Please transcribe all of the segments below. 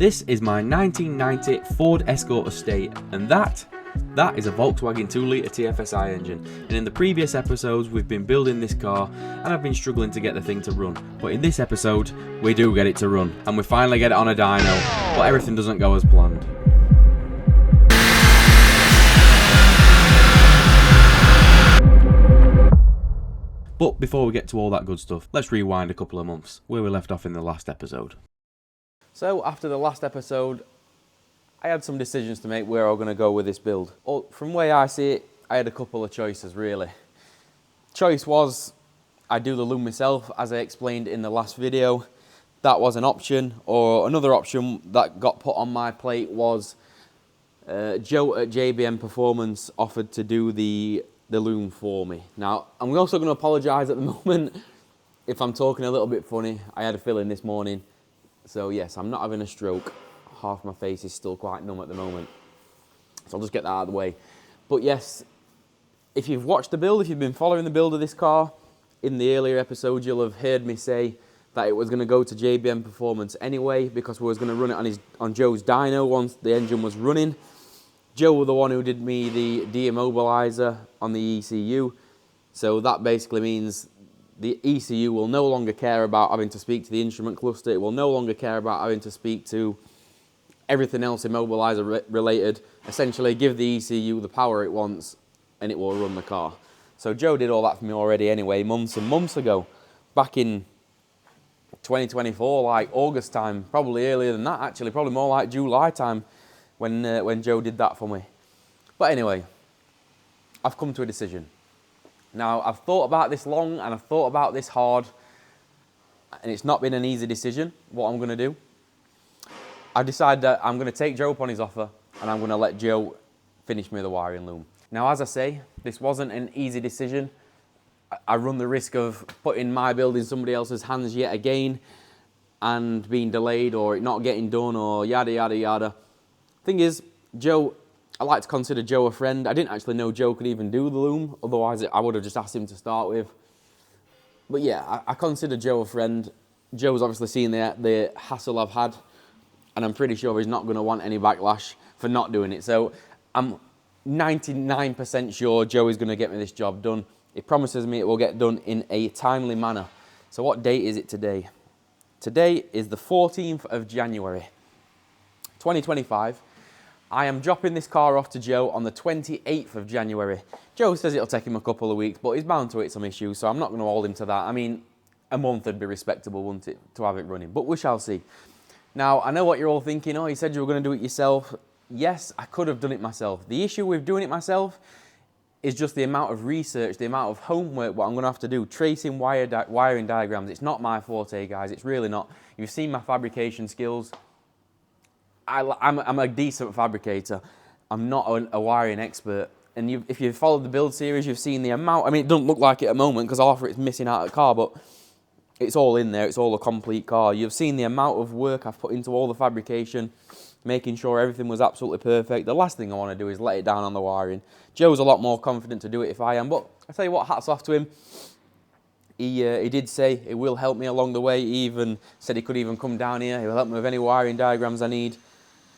This is my 1990 Ford Escort estate, and that is a Volkswagen 2-litre TFSI engine. And in the previous episodes we've been building this car and I've been struggling to get the thing to run. But in this episode we do get it to run, and we finally get it on a dyno, but everything doesn't go as planned. But before we get to all that good stuff, let's rewind a couple of months, where we left off in the last episode. So after the last episode, I had some decisions to make where I'm going to go with this build. From the way I see it, I had a couple of choices really. Choice was, I do the loom myself, as I explained in the last video. That was an option, or another option that got put on my plate was Joe at JBM Performance offered to do the loom for me. Now, I'm also going to apologise at the moment if I'm talking a little bit funny. I had a feeling this morning. So yes, I'm not having a stroke. Half my face is still quite numb at the moment. So I'll just get that out of the way. But yes, if you've watched the build, if you've been following the build of this car, in the earlier episode you'll have heard me say that it was going to go to JBM Performance anyway, because we was going to run it on Joe's dyno once the engine was running. Joe was the one who did me the deimmobilizer on the ECU. So that basically means the ECU will no longer care about having to speak to the instrument cluster. It will no longer care about having to speak to everything else immobilizer related. Essentially give the ECU the power it wants and it will run the car. So Joe did all that for me already anyway, months and months ago. Back in 2024, like August time, probably earlier than that actually, probably more like July time when Joe did that for me. But anyway, I've come to a decision. Now, I've thought about this long and I've thought about this hard, and it's not been an easy decision what I'm going to do. I decided that I'm going to take Joe up on his offer and I'm going to let Joe finish me the wiring loom. Now, as I say, this wasn't an easy decision. I run the risk of putting my build in somebody else's hands yet again and being delayed or it not getting done or yada, yada, yada. Thing is, Joe, I like to consider Joe a friend. I didn't actually know Joe could even do the loom, otherwise I would have just asked him to start with. But yeah, I consider Joe a friend. Joe's obviously seen the hassle I've had, and I'm pretty sure he's not going to want any backlash for not doing it. So I'm 99% sure Joe is going to get me this job done. He promises me it will get done in a timely manner. So what date is it today? Today is the 14th of January, 2025. I am dropping this car off to Joe on the 28th of January. Joe says it'll take him a couple of weeks, but he's bound to hit some issues, so I'm not going to hold him to that. I mean, a month would be respectable, wouldn't it, to have it running? But we shall see. Now, I know what you're all thinking. Oh, you said you were going to do it yourself. Yes, I could have done it myself. The issue with doing it myself is just the amount of research, the amount of homework, what I'm going to have to do, tracing wiring diagrams. It's not my forte, guys. It's really not. You've seen my fabrication skills. I'm a decent fabricator. I'm not a wiring expert. And if you've followed the build series, you've seen the amount. I mean, it doesn't look like it at the moment because half of it's missing out of the car, but it's all in there. It's all a complete car. You've seen the amount of work I've put into all the fabrication, making sure everything was absolutely perfect. The last thing I want to do is let it down on the wiring. Joe's a lot more confident to do it if I am, but I tell you what, hats off to him. He did say it will help me along the way. He even said he could even come down here. He'll help me with any wiring diagrams I need.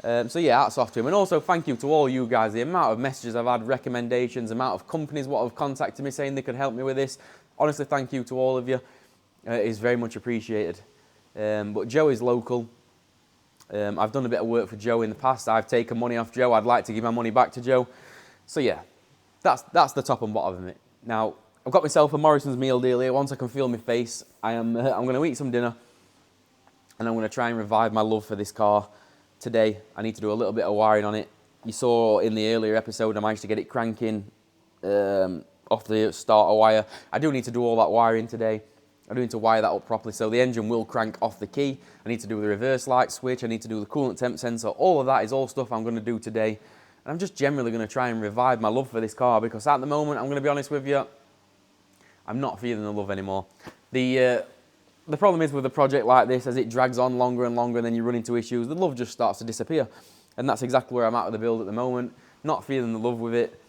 So yeah, hats off to him. And also thank you to all you guys. The amount of messages I've had, recommendations, the amount of companies what have contacted me saying they could help me with this. Honestly, thank you to all of you. It is very much appreciated. But Joe is local. I've done a bit of work for Joe in the past. I've taken money off Joe. I'd like to give my money back to Joe. So yeah, that's the top and bottom of it. Now, I've got myself a Morrison's meal deal here. Once I can feel my face, I'm going to eat some dinner. And I'm going to try and revive my love for this car. Today, I need to do a little bit of wiring on it. You saw in the earlier episode, I managed to get it cranking off the starter wire. I do need to do all that wiring today. I do need to wire that up properly so the engine will crank off the key. I need to do the reverse light switch. I need to do the coolant temp sensor. All of that is all stuff I'm going to do today. And I'm just generally going to try and revive my love for this car because at the moment, I'm going to be honest with you, I'm not feeling the love anymore. The problem is with a project like this, as it drags on longer and longer and then you run into issues, the love just starts to disappear. And that's exactly where I'm at with the build at the moment. Not feeling the love with it,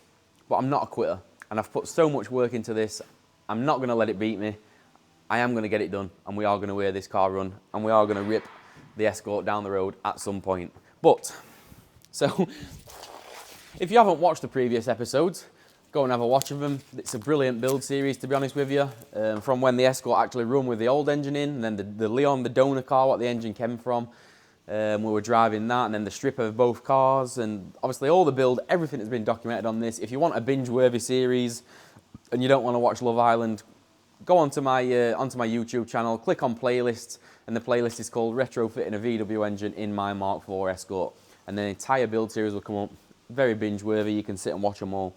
but I'm not a quitter. And I've put so much work into this, I'm not going to let it beat me. I am going to get it done, and we are going to wear this car run, and we are going to rip the Escort down the road at some point. But, so, if you haven't watched the previous episodes, go and have a watch of them. It's a brilliant build series, to be honest with you. From when the Escort actually run with the old engine in, and then the Leon, the donor car, what the engine came from. We were driving that, and then the strip of both cars, and obviously all the build, everything has been documented on this. If you want a binge-worthy series and you don't want to watch Love Island, go onto my YouTube channel, click on playlists, and the playlist is called Retrofitting a VW Engine in My Mark IV Escort. And the entire build series will come up. Very binge-worthy, you can sit and watch them all.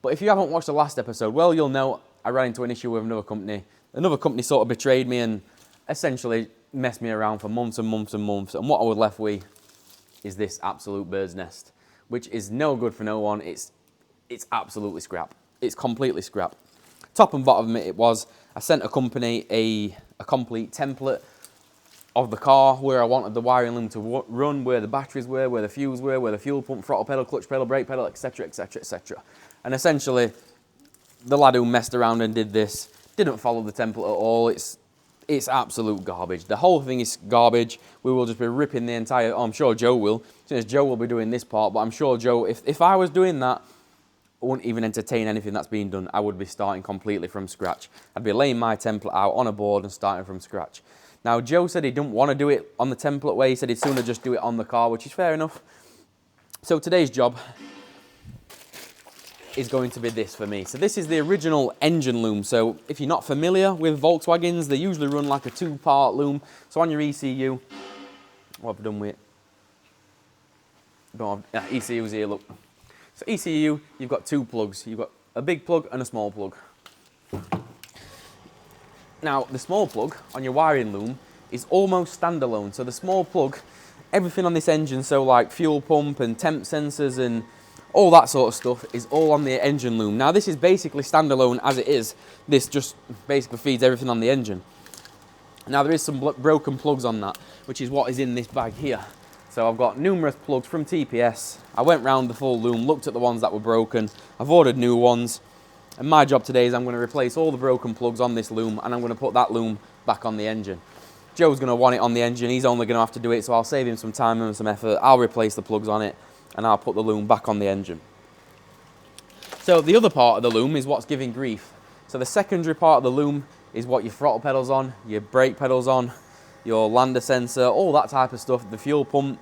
But if you haven't watched the last episode, well, you'll know I ran into an issue with another company. Another company sort of betrayed me and essentially messed me around for months and months and months. And what I was left with is this absolute bird's nest, which is no good for no one. It's absolutely scrap. It's completely scrap. Top and bottom of it was, I sent a company a complete template of the car, where I wanted the wiring loom to run, where the batteries were, where the fuels were, where the fuel pump, throttle pedal, clutch pedal, brake pedal, etc, etc, etc. And essentially, the lad who messed around and did this didn't follow the template at all. It's absolute garbage. The whole thing is garbage. We will just be ripping the entire... Oh, I'm sure Joe will. Since Joe will be doing this part, but I'm sure Joe, if I was doing that, I wouldn't even entertain anything that's being done. I would be starting completely from scratch. I'd be laying my template out on a board and starting from scratch. Now, Joe said he didn't want to do it on the template way. He said he'd sooner just do it on the car, which is fair enough. So today's job is going to be this for me. So this is the original engine loom. So if you're not familiar with Volkswagens, they usually run like a two-part loom. So on your ECU, what have I done with it? Don't have, ECU's here, look. So ECU, you've got two plugs. You've got a big plug and a small plug. Now, the small plug on your wiring loom is almost standalone. So the small plug, everything on this engine, so like fuel pump and temp sensors and all that sort of stuff, is all on the engine loom. Now, this is basically standalone as it is. This just basically feeds everything on the engine. Now, there is some broken plugs on that, which is what is in this bag here. So I've got numerous plugs from TPS. I went round the full loom, looked at the ones that were broken. I've ordered new ones. And my job today is I'm going to replace all the broken plugs on this loom, and I'm going to put that loom back on the engine. Joe's going to want it on the engine. He's only going to have to do it, so I'll save him some time and some effort. I'll replace the plugs on it, and I'll put the loom back on the engine. So the other part of the loom is what's giving grief. So the secondary part of the loom is what your throttle pedal's on, your brake pedal's on, your lander sensor, all that type of stuff, the fuel pump.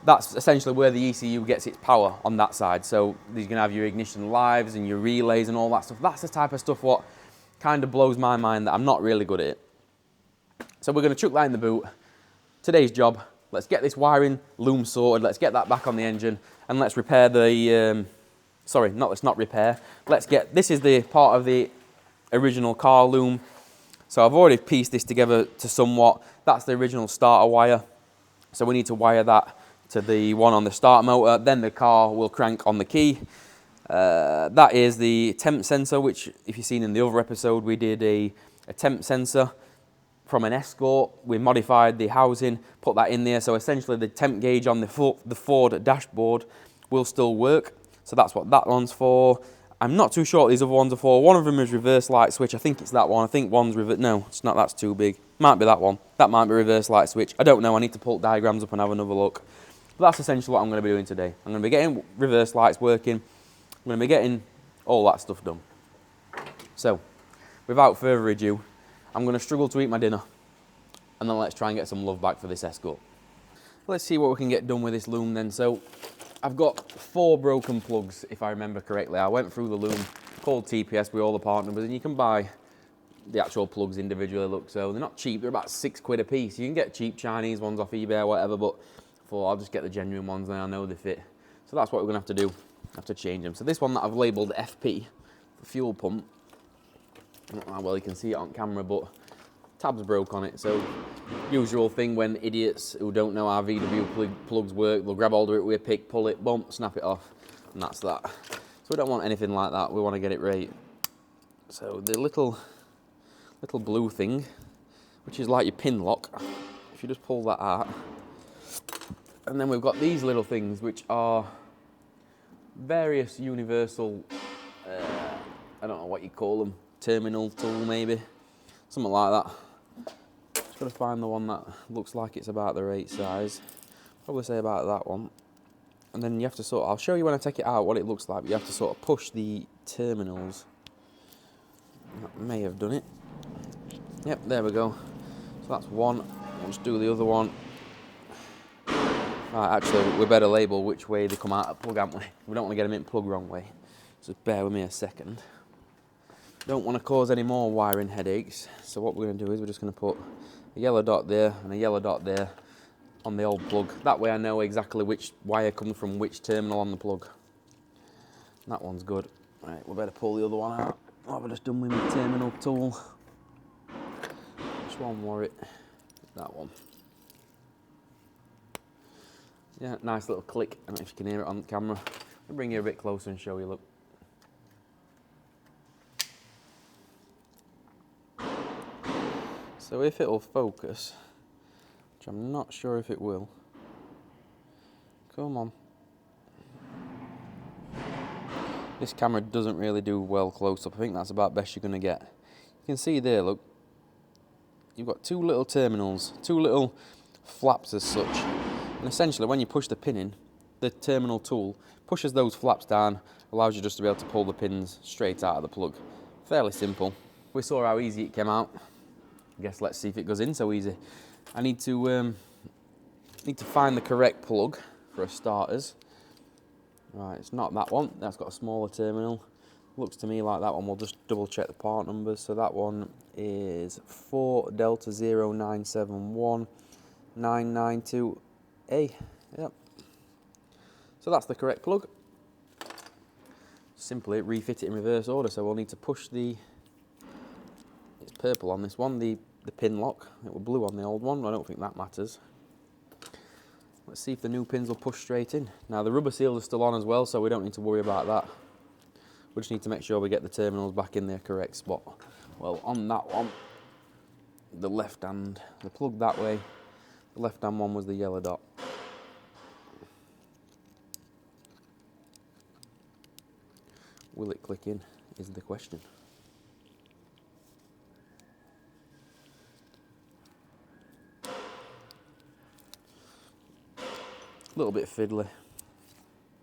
That's essentially where the ECU gets its power on that side. So you're going to have your ignition lives and your relays and all that stuff. That's the type of stuff what kind of blows my mind that I'm not really good at it. So we're going to chuck that in the boot. Today's job, let's get this wiring loom sorted. Let's get that back on the engine, and let's repair the... let's not repair. Let's get... This is the part of the original car loom. So I've already pieced this together to somewhat. That's the original starter wire. So we need to wire that to the one on the start motor. Then the car will crank on the key. That is the temp sensor, which if you've seen in the other episode, we did a temp sensor from an Escort. We modified the housing, put that in there. So essentially the temp gauge on the Ford dashboard will still work. So that's what that one's for. I'm not too sure what these other ones are for. One of them is reverse light switch. I think it's that one. I think one's reverse. No, it's not. That's too big. Might be that one. That might be reverse light switch. I don't know. I need to pull diagrams up and have another look. But that's essentially what I'm going to be doing today. I'm going to be getting reverse lights working. I'm going to be getting all that stuff done. So, without further ado, I'm going to struggle to eat my dinner. And then let's try and get some love back for this Escort. Let's see what we can get done with this loom then. So, I've got 4 broken plugs, if I remember correctly. I went through the loom, called TPS with all the part numbers, and you can buy the actual plugs individually, look. So they're not cheap, they're about £6 a piece. You can get cheap Chinese ones off eBay or whatever, but I'll just get the genuine ones and I know they fit. So that's what we're gonna have to do. Have to change them. So this one that I've labelled FP, the fuel pump. I don't know how well you can see it on camera, but tabs broke on it. So usual thing when idiots who don't know how VW plugs work, they'll grab hold of it with a pick, pull it, bump, snap it off, and that's that. So we don't want anything like that. We want to get it right. So the little blue thing, which is like your pin lock, if you just pull that out, and then we've got these little things which are various universal, I don't know what you call them, terminal tool maybe, something like that. Just got to find the one that looks like it's about the right size. Probably say about that one. And then you have to sort of, I'll show you when I take it out what it looks like, but you have to sort of push the terminals. That may have done it. Yep, there we go. So that's one. We'll just do the other one. Right, actually, we better label which way they come out of the plug, haven't we? We don't want to get them in plug wrong way. So just bear with me a second. Don't want to cause any more wiring headaches. So what we're going to do is we're just going to put a yellow dot there and a yellow dot there on the old plug. That way I know exactly which wire comes from which terminal on the plug. That one's good. Right, we better pull the other one out. What have I just done with my terminal tool? Which one were it? That one. Yeah, nice little click. I don't know if you can hear it on the camera. I'll bring you a bit closer and show you, look. So if it'll focus, which I'm not sure if it will. Come on. This camera doesn't really do well close up. I think that's about best you're going to get. You can see there, look. You've got two little terminals, two little flaps as such. And essentially when you push the pin in, the terminal tool pushes those flaps down, allows you just to be able to pull the pins straight out of the plug. Fairly simple. We saw how easy it came out. I guess let's see if it goes in so easy. I need to find the correct plug for starters. Right, it's not that one. That's got a smaller terminal. Looks to me like that one. We'll just double check the part numbers. So that one is 4 Delta 0971 992A. Yep. So that's the correct plug. Simply refit it in reverse order. So we'll need to push the, it's purple on this one, the pin lock. It was blue on the old one. I don't think that matters. Let's see if the new pins will push straight in. Now the rubber seals are still on as well, so we don't need to worry about that. We just need to make sure we get the terminals back in their correct spot. Well, on that one, the left hand, the plug that way, the left hand one was the yellow dot. Will it click in, is the question. A little bit fiddly.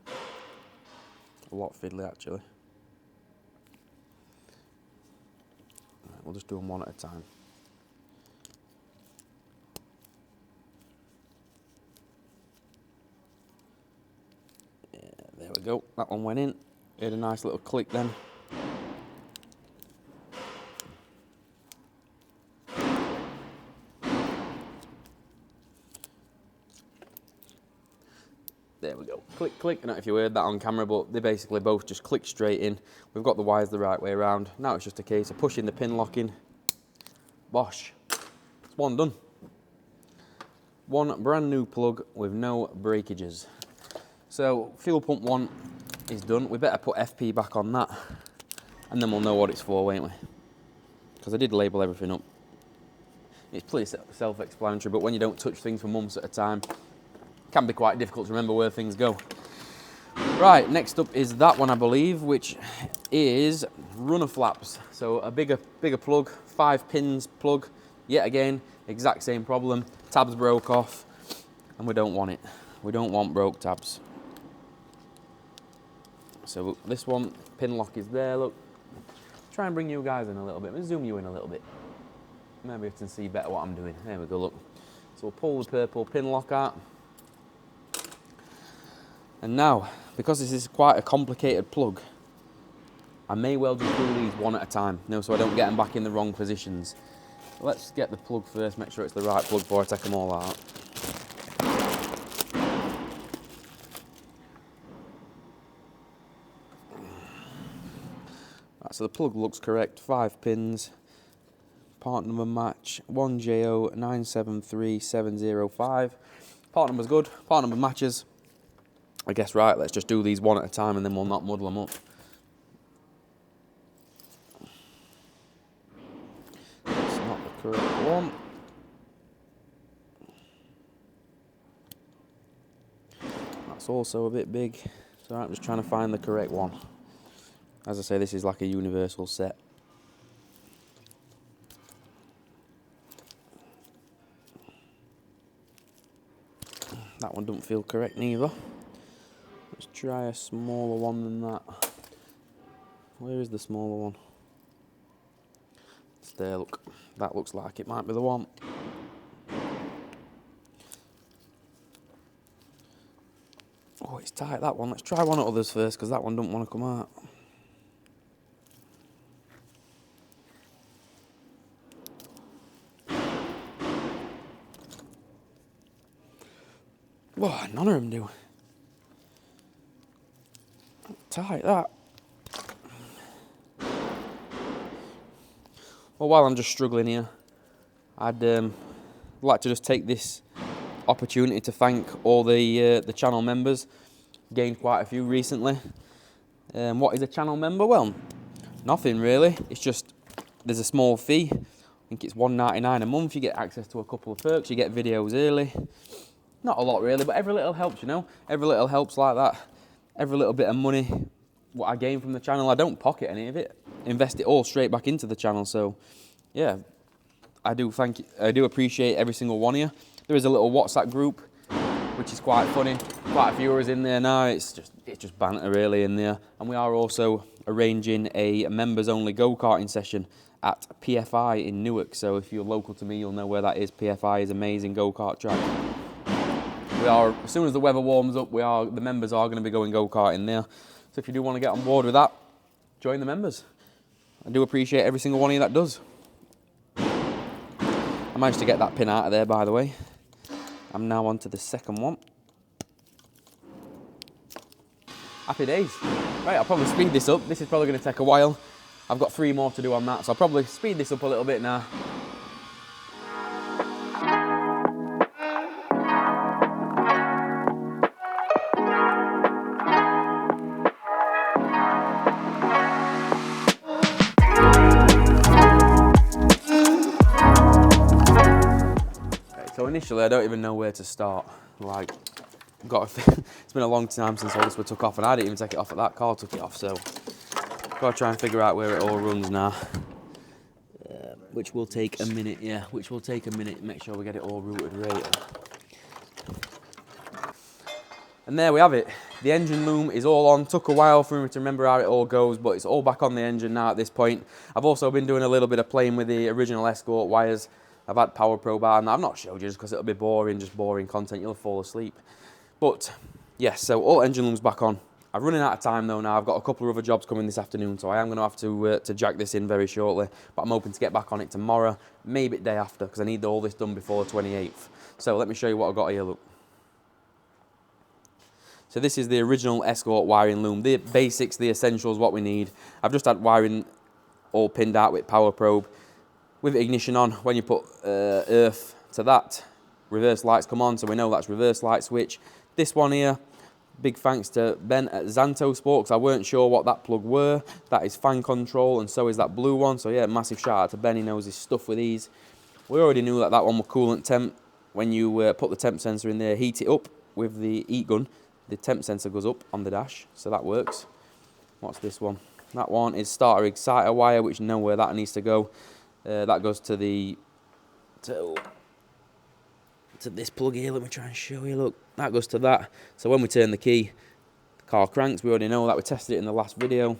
A lot fiddly actually. Right, we'll just do them one at a time. Yeah, there we go. That one went in. It had a nice little click then. There we go. Click, click. I don't know if you heard that on camera, but they basically both just click straight in. We've got the wires the right way around. Now it's just a case of pushing the pin lock in. Bosh. It's one done. One brand new plug with no breakages. So fuel pump one is done. We better put FP back on that, and then we'll know what it's for, won't we? Because I did label everything up. It's pretty self-explanatory, but when you don't touch things for months at a time, can be quite difficult to remember where things go. Right, next up is that one, I believe, which is runner flaps. So a bigger plug, 5 pins plug. Yet again, exact same problem. Tabs broke off, and we don't want it. We don't want broke tabs. So this one, pin lock is there, look. Try and bring you guys in a little bit. Let me zoom you in a little bit. Maybe you can see better what I'm doing. There we go, look. So we'll pull the purple pin lock out. And now, because this is quite a complicated plug, I may well just do these one at a time, you know, so I don't get them back in the wrong positions. Let's get the plug first, make sure it's the right plug before I take them all out. Right, so the plug looks correct, 5 pins, part number match, 1JO973705. Part number's good, part number matches. I guess, right, let's just do these one at a time and then we'll not muddle them up. That's not the correct one. That's also a bit big. So I'm just trying to find the correct one. As I say, this is like a universal set. one don't feel correct neither. Let's try a smaller one than that. Where is the smaller one? It's there, look. That looks like it might be the one. Oh, it's tight, that one. Let's try one of others first, because that one don't want to come out. Whoa, none of them do. Tight, that. Well, while I'm just struggling here, I'd like to just take this opportunity to thank all the channel members. Gained quite a few recently. What is a channel member? Well, nothing really. It's just there's a small fee. I think it's $1.99 a month. You get access to a couple of perks. You get videos early. Not a lot really, but every little helps, you know. Every little helps like that. Every little bit of money, what I gain from the channel, I don't pocket any of it. Invest it all straight back into the channel. So, yeah, I do appreciate every single one of you. There is a little WhatsApp group, which is quite funny. Quite a few of us in there now. It's just banter really in there. And we are also arranging a members-only go-karting session at PFI in Newark. So if you're local to me, you'll know where that is. PFI is an amazing go-kart track. As soon as the weather warms up, the members are going to be going go-karting there. So if you do want to get on board with that, join the members. I do appreciate every single one of you that does. I managed to get that pin out of there, by the way. I'm now on to the second one. Happy days. Right, I'll probably speed this up. This is probably going to take a while. I've got 3 more to do on that, so I'll probably speed this up a little bit now. So initially, I don't even know where to start. Like, it's been a long time since all this was took off, and I didn't even take it off. That car took it off, so gotta try and figure out where it all runs now. Which will take a minute, yeah. Which will take a minute. Make sure we get it all routed right. And there we have it. The engine loom is all on. Took a while for me to remember how it all goes, but it's all back on the engine now at this point. I've also been doing a little bit of playing with the original Escort wires. I've had power probe on. I've not showed you just because it'll be boring, just boring content. You'll fall asleep. But yes, so all engine loom's back on. I'm running out of time though now. I've got a couple of other jobs coming this afternoon, so I am going to have to jack this in very shortly. But I'm hoping to get back on it tomorrow, maybe the day after, because I need all this done before the 28th. So let me show you what I've got here, look. So this is the original Escort wiring loom. The basics, the essentials, what we need. I've just had wiring all pinned out with power probe. With ignition on, when you put earth to that, reverse lights come on, so we know that's reverse light switch. This one here, big thanks to Ben at Zanto Sport, because I weren't sure what that plug were. That is fan control, and so is that blue one. So yeah, massive shout out to Ben, he knows his stuff with these. We already knew that that one was coolant temp. When you put the temp sensor in there, heat it up with the heat gun, the temp sensor goes up on the dash, so that works. What's this one? That one is starter exciter wire, which you know where that needs to go. That goes to this plug here. Let me try and show you. Look, that goes to that. So when we turn the key, the car cranks. We already know that. We tested it in the last video.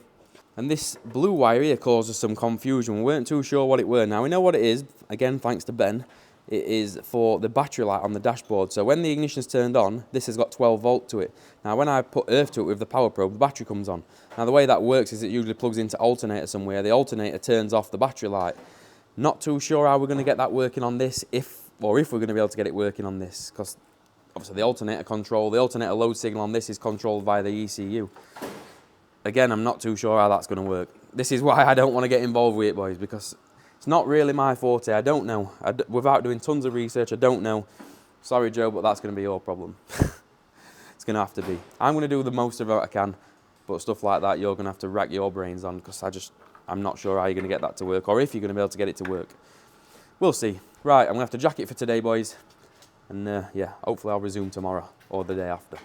And this blue wire here causes some confusion. We weren't too sure what it were. Now we know what it is. Again, thanks to Ben. It is for the battery light on the dashboard. So when the ignition's turned on, this has got 12 volt to it. Now when I put earth to it with the power probe, the battery comes on. Now the way that works is it usually plugs into alternator somewhere. The alternator turns off the battery light. Not too sure how we're going to get that working on this, if we're going to be able to get it working on this, because obviously the alternator load signal on this is controlled via the ECU. Again, I'm not too sure how that's going to work. This is why I don't want to get involved with it, boys, because it's not really my forte. I don't know. Without doing tons of research, I don't know. Sorry, Joe, but that's going to be your problem. It's going to have to be. I'm going to do the most of it I can, but stuff like that, you're going to have to rack your brains on, because I'm not sure how you're going to get that to work, or if you're going to be able to get it to work. We'll see. Right, I'm going to have to jack it for today, boys. And yeah, hopefully I'll resume tomorrow or the day after.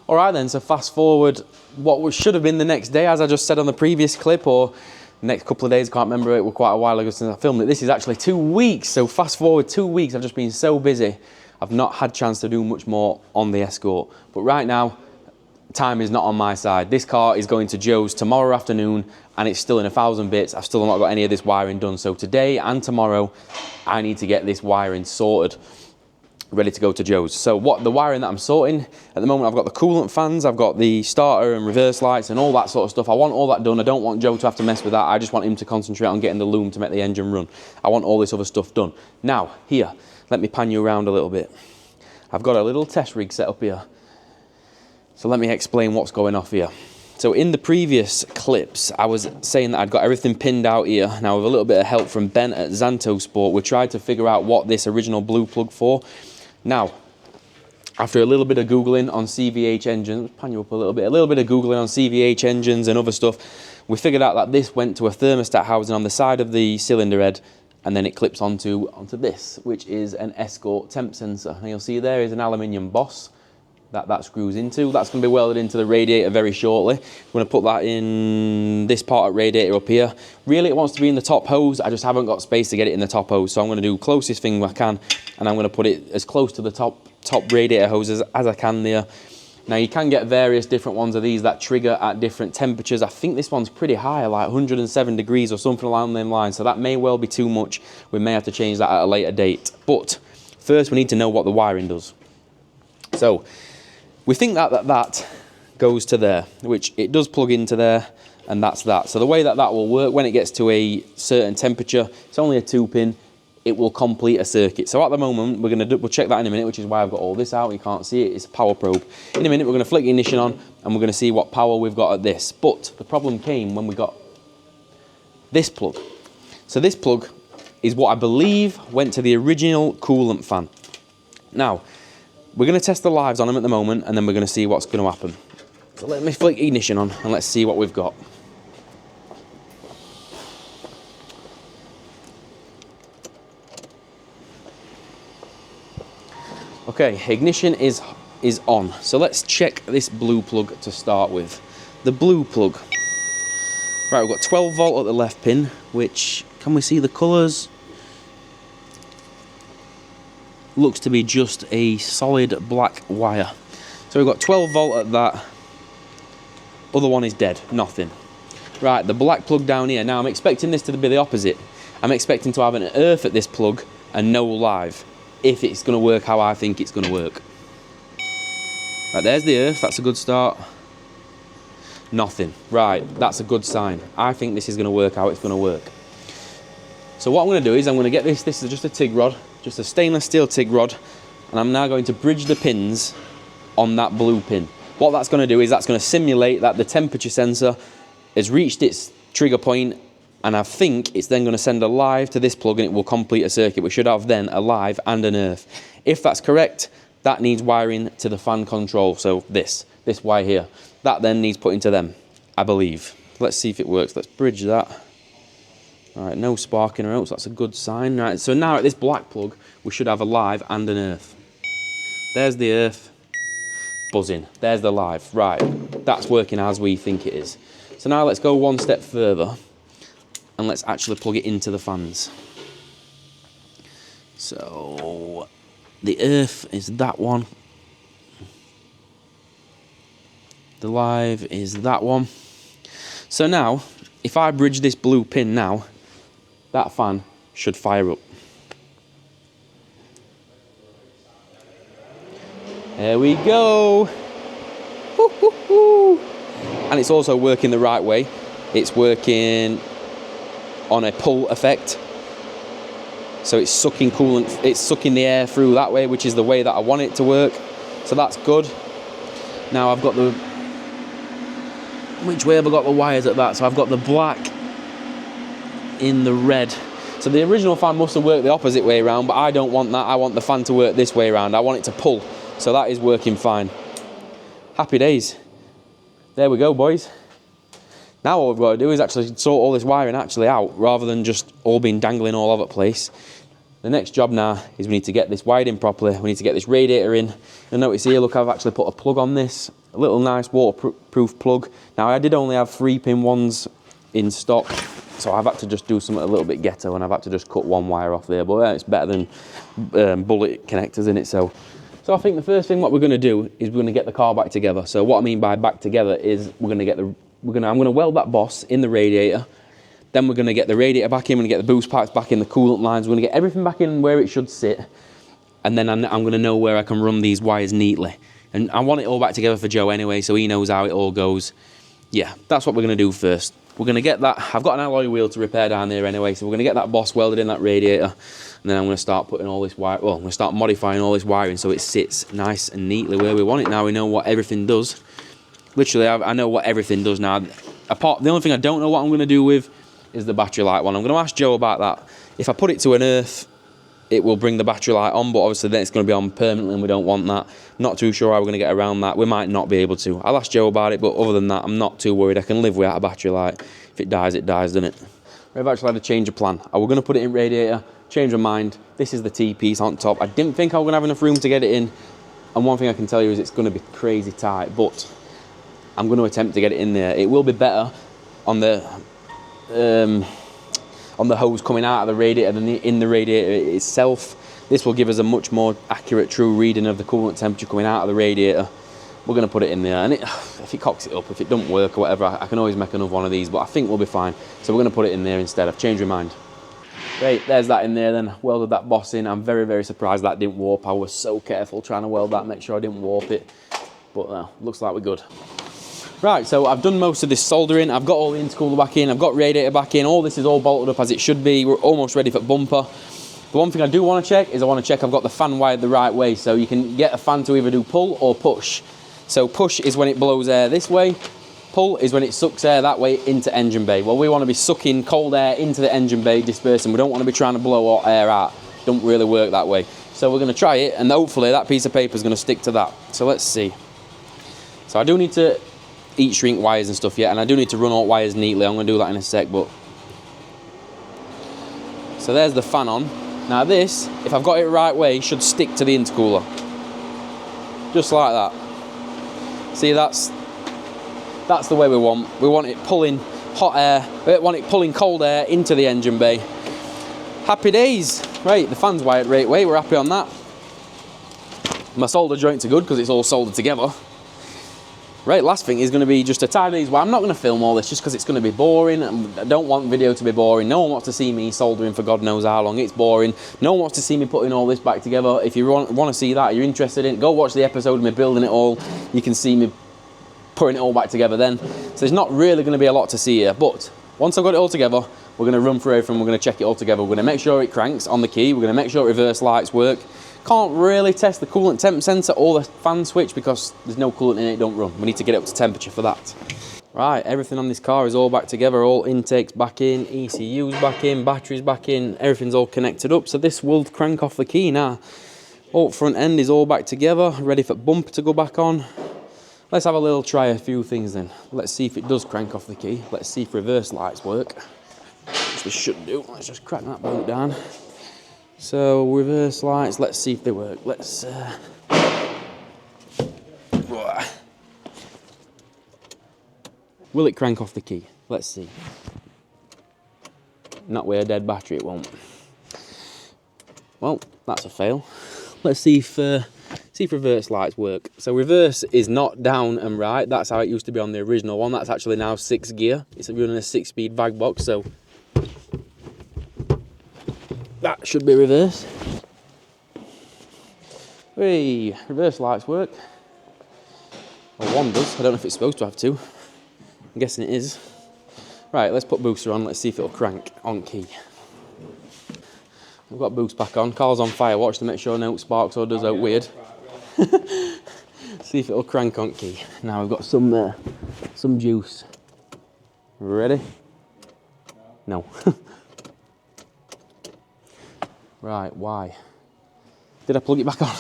All right then, so fast forward what should have been the next day, as I just said on the previous clip, or the next couple of days, can't remember, it was quite a while ago since I filmed it. This is actually 2 weeks, so fast forward 2 weeks. I've just been so busy. I've not had chance to do much more on the Escort. But right now, time is not on my side. This car is going to Joe's tomorrow afternoon and it's still in 1,000 bits. I've still not got any of this wiring done. So today and tomorrow, I need to get this wiring sorted, ready to go to Joe's. So what the wiring that I'm sorting, at the moment I've got the coolant fans, I've got the starter and reverse lights and all that sort of stuff. I want all that done. I don't want Joe to have to mess with that. I just want him to concentrate on getting the loom to make the engine run. I want all this other stuff done. Now, here, let me pan you around a little bit. I've got a little test rig set up here. So let me explain what's going off here. So in the previous clips, I was saying that I'd got everything pinned out here. Now with a little bit of help from Ben at Zanto Sport, we tried to figure out what this original blue plug for. Now, after a little bit of Googling on CVH engines, pan you up a little bit of Googling on CVH engines and other stuff, we figured out that this went to a thermostat housing on the side of the cylinder head, and then it clips onto this, which is an Escort temp sensor. And you'll see there is an aluminium boss that screws into. That's going to be welded into the radiator very shortly. I'm going to put that in this part of radiator up here. Really, it wants to be in the top hose. I just haven't got space to get it in the top hose, so I'm going to do closest thing I can, and I'm going to put it as close to the top radiator hose as I can there. Now you can get various different ones of these that trigger at different temperatures. I think this one's pretty high, like 107 degrees or something along them lines, so that may well be too much. We may have to change that at a later date. But first we need to know what the wiring does. So we think that goes to there, which it does plug into there, and that's that. So the way that will work, when it gets to a certain temperature, it's only a 2-pin, it will complete a circuit. So at the moment, we'll check that in a minute, which is why I've got all this out. You can't see it, it's a power probe. In a minute, we're gonna flick the ignition on, and we're gonna see what power we've got at this. But the problem came when we got this plug. So this plug is what I believe went to the original coolant fan. Now, we're going to test the lives on them at the moment, and then we're going to see what's going to happen. So let me flick ignition on, and let's see what we've got. Okay, ignition is on. So let's check this blue plug to start with. The blue plug. Right, we've got 12 volt at the left pin, which, can we see the colours? Looks to be just a solid black wire. So we've got 12 volt at that. Other one is dead, nothing. Right, the black plug down here. Now I'm expecting this to be the opposite. I'm expecting to have an earth at this plug and no live, if it's going to work how I think it's going to work. Right, there's the earth, that's a good start. Nothing. Right, that's a good sign. I think this is going to work how it's going to work. So what I'm going to do is I'm going to get this is just a TIG rod, just a stainless steel TIG rod, and I'm now going to bridge the pins on that blue pin. What that's going to do is that's going to simulate that the temperature sensor has reached its trigger point, and I think it's then going to send a live to this plug and it will complete a circuit. We should have then a live and an earth. If that's correct, that needs wiring to the fan control, so this wire here. That then needs put into them, I believe. Let's see if it works. Let's bridge that. All right, no sparking or else, that's a good sign. Right, so now at this black plug, we should have a live and an earth. There's the earth, buzzing. There's the live. Right, that's working as we think it is. So now let's go one step further and let's actually plug it into the fans. So the earth is that one. The live is that one. So now, if I bridge this blue pin now, that fan should fire up. There we go. Woo-hoo-hoo. And it's also working the right way. It's working on a pull effect. So it's sucking coolant, it's sucking the air through that way, which is the way that I want it to work. So that's good. Now I've got the, which way have I got the wires at that? So I've got the black in the red. So the original fan must have worked the opposite way around, but I don't want that. I want the fan to work this way around. I want it to pull. So that is working fine. Happy days. There we go, boys. Now what we've got to do is actually sort all this wiring actually out, rather than just all being dangling all over the place. The next job now is we need to get this wired in properly. We need to get this radiator in. You'll notice here, look, I've actually put a plug on this. A little nice waterproof plug. Now I did only have 3-pin ones in stock. So I've had to just do something a little bit ghetto, and I've had to just cut one wire off there, but it's better than bullet connectors in it. So I think the first thing what we're going to do is we're going to get the car back together. So what I mean by back together is I'm going to weld that boss in the radiator. Then we're going to get the radiator back in, we're going to get the boost pipes back in, the coolant lines, we're going to get everything back in where it should sit. And then I'm going to know where I can run these wires neatly. And I want it all back together for Joe anyway, so he knows how it all goes. Yeah, that's what we're going to do first. We're going to get that, I've got an alloy wheel to repair down there anyway, so we're going to get that boss welded in that radiator, and then I'm going to start putting all this wire, well, I'm going to start modifying all this wiring so it sits nice and neatly where we want it. Now we know what everything does. Literally, I know what everything does now. The only thing I don't know what I'm going to do with is the battery light one. I'm going to ask Joe about that. If I put it to an earth, it will bring the battery light on, but obviously then it's going to be on permanently and we don't want that. Not too sure how we're going to get around that. We might not be able to. I'll ask Joe about it, but other than that, I'm not too worried. I can live without a battery light. If it dies, doesn't it? We've actually had a change of plan. I was going to put it in radiator, change my mind. This is the T-piece on top. I didn't think I was going to have enough room to get it in, and one thing I can tell you is it's going to be crazy tight, but I'm going to attempt to get it in there. It will be better on the hose coming out of the radiator than in the radiator itself. This will give us a much more accurate, true reading of the coolant temperature coming out of the radiator. We're going to put it in there, and if it cocks it up, if it doesn't work or whatever, I can always make another one of these, but I think we'll be fine. So we're going to put it in there instead. I've changed my mind. Great, there's that in there then. Welded that boss in. I'm very, very surprised that didn't warp. I was so careful trying to weld that, make sure I didn't warp it. But looks like we're good. Right, so I've done most of this soldering. I've got all the intercooler back in. I've got radiator back in. All this is all bolted up as it should be. We're almost ready for bumper. The one thing I do want to check is I want to check I've got the fan wired the right way. So you can get a fan to either do pull or push. So push is when it blows air this way. Pull is when it sucks air that way into engine bay. Well, we want to be sucking cold air into the engine bay, dispersing. We don't want to be trying to blow hot air out. Don't really work that way. So we're going to try it, and hopefully that piece of paper is going to stick to that. So let's see. So I do need to heat shrink wires and stuff yet, and I do need to run all wires neatly. I'm going to do that in a sec, but so there's the fan on. Now this, if I've got it right way, should stick to the intercooler, just like that. See, that's the way we want. We want it pulling hot air. We want it pulling cold air into the engine bay. Happy days. Right, the fan's wired right way. We're happy on that. My solder joints are good because it's all soldered together. Right, last thing is going to be just to tie these. Well, I'm not going to film all this just because it's going to be boring. I don't want video to be boring. No one wants to see me soldering for God knows how long. It's boring. No one wants to see me putting all this back together. If you want to see that, you're interested in it, go watch the episode of me building it all. You can see me putting it all back together then. So there's not really going to be a lot to see here. But once I've got it all together, we're going to run through everything. We're going to check it all together. We're going to make sure it cranks on the key. We're going to make sure reverse lights work. Can't really test the coolant temp sensor or the fan switch because there's no coolant in it, don't run. We need to get it up to temperature for that. Right, everything on this car is all back together, all intakes back in, ECUs back in, batteries back in, everything's all connected up. So this will crank off the key now. All front end is all back together, ready for bumper to go back on. Let's have a little try a few things then. Let's see if it does crank off the key. Let's see if reverse lights work, which they should do. Let's just crack that bolt down. So reverse lights, let's see if they work. Let's will it crank off the key? Let's see. Not with a dead battery, it won't. Well, that's a fail. Let's see if reverse lights work. So reverse is not down and right. That's how it used to be on the original one. That's actually now 6 gear. It's running a 6-speed VAG box, so that should be reverse. Hey, reverse lights work. Well, one does. I don't know if it's supposed to have two. I'm guessing it is. Right, let's put booster on. Let's see if it'll crank on key. We've got boost back on. Car's on fire. Watch to make sure no sparks or does out weird. See if it'll crank on key. Now we've got some juice. Ready? No. Right, why? Did I plug it back on?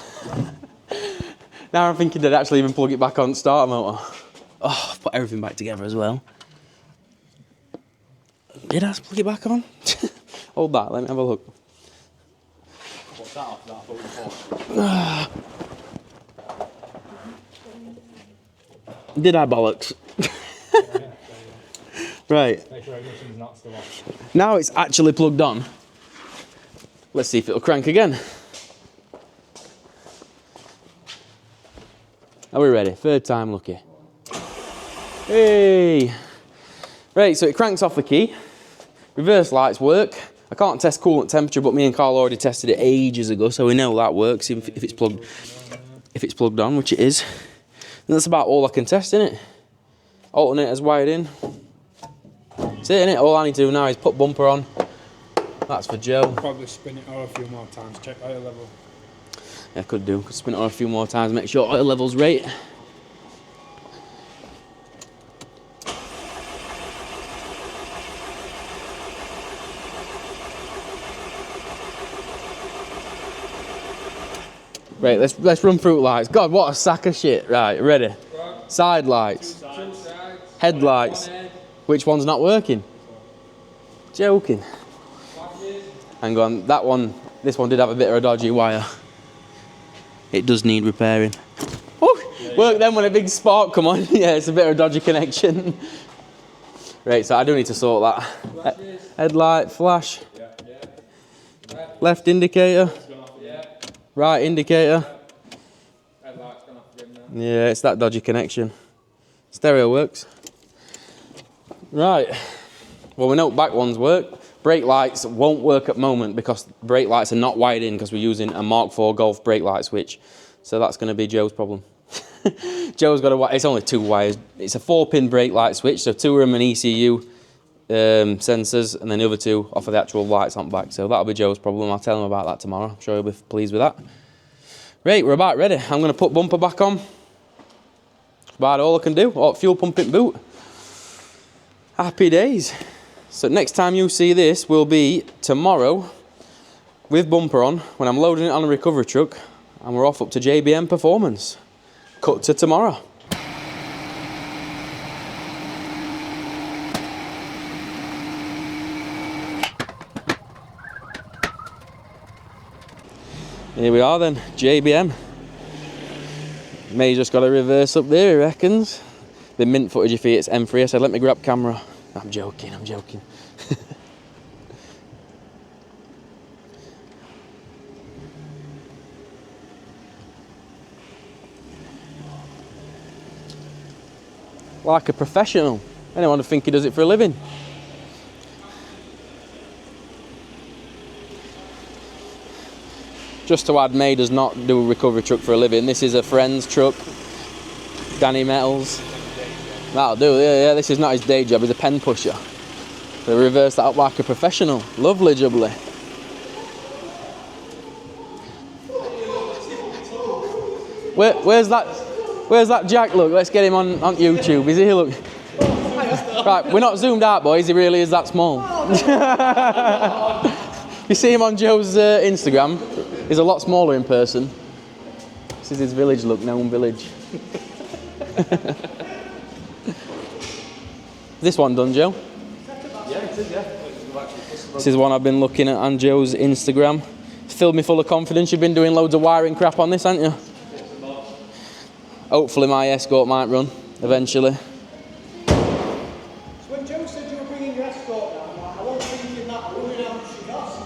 Now I'm thinking, did I actually even plug it back on starter motor? Oh, I've put everything back together as well. Did I plug it back on? Hold that, let me have a look. What's that off? Did I bollocks? Right. Make sure ignition's not still off. Now it's actually plugged on. Let's see if it'll crank again. Are we ready? Third time lucky. Hey! Right, so it cranks off the key. Reverse lights work. I can't test coolant temperature, but me and Carl already tested it ages ago, so we know that works if it's plugged on, which it is. And that's about all I can test, innit? Alternator's wired in. That's it, innit? All I need to do now is put bumper on. That's for Joe. Probably spin it on a few more times, check oil level. Yeah, could do. Could spin it on a few more times, make sure oil level's right. Right, let's run through lights. God, what a sack of shit. Right, ready? Side lights. Headlights. Which one's not working? Joking. Hang on, that one, this one did have a bit of a dodgy wire. It does need repairing. Oh, work then when a big spark come on. Yeah, it's a bit of a dodgy connection. Right, so I do need to sort that. Headlight, flash. Left indicator. Right indicator. Yeah, it's that dodgy connection. Stereo works. Right. Well, we know back ones work. Brake lights won't work at the moment because brake lights are not wired in because we're using a Mark IV Golf brake light switch. So that's going to be Joe's problem. Joe's got it's only 2 wires. It's a 4-pin brake light switch, so 2 of them an ECU sensors, and then the other 2 off of the actual lights on the back. So that'll be Joe's problem. I'll tell him about that tomorrow. I'm sure he'll be pleased with that. Right, we're about ready. I'm going to put bumper back on. That's about all I can do. Oh, fuel pump in boot. Happy days. So next time you see this will be tomorrow with bumper on when I'm loading it on a recovery truck and we're off up to JBM Performance. Cut to tomorrow. Here we are then, JBM. May just got a reverse up there, he reckons. The mint footage if it's M3. I said, let me grab camera. I'm joking, I'm joking. Like a professional. Anyone would think he does it for a living. Just to add, May does not do a recovery truck for a living. This is a friend's truck. Danny Metals. That'll do, yeah, this is not his day job, he's a pen pusher. So reverse that up like a professional. Lovely jubbly. Where's that Jack, look? Let's get him on YouTube. Is he, look? Right, we're not zoomed out, boys, he really is that small. You see him on Joe's Instagram, he's a lot smaller in person. This is his village, look, known village. This one done, Joe? Yeah, it is, yeah. This is one I've been looking at on Joe's Instagram. It's filled me full of confidence. You've been doing loads of wiring crap on this, haven't you? Hopefully my Escort might run eventually. So when Joe said you were bringing your Escort down, I'm like, I won't think in that, I won't know how much she costs.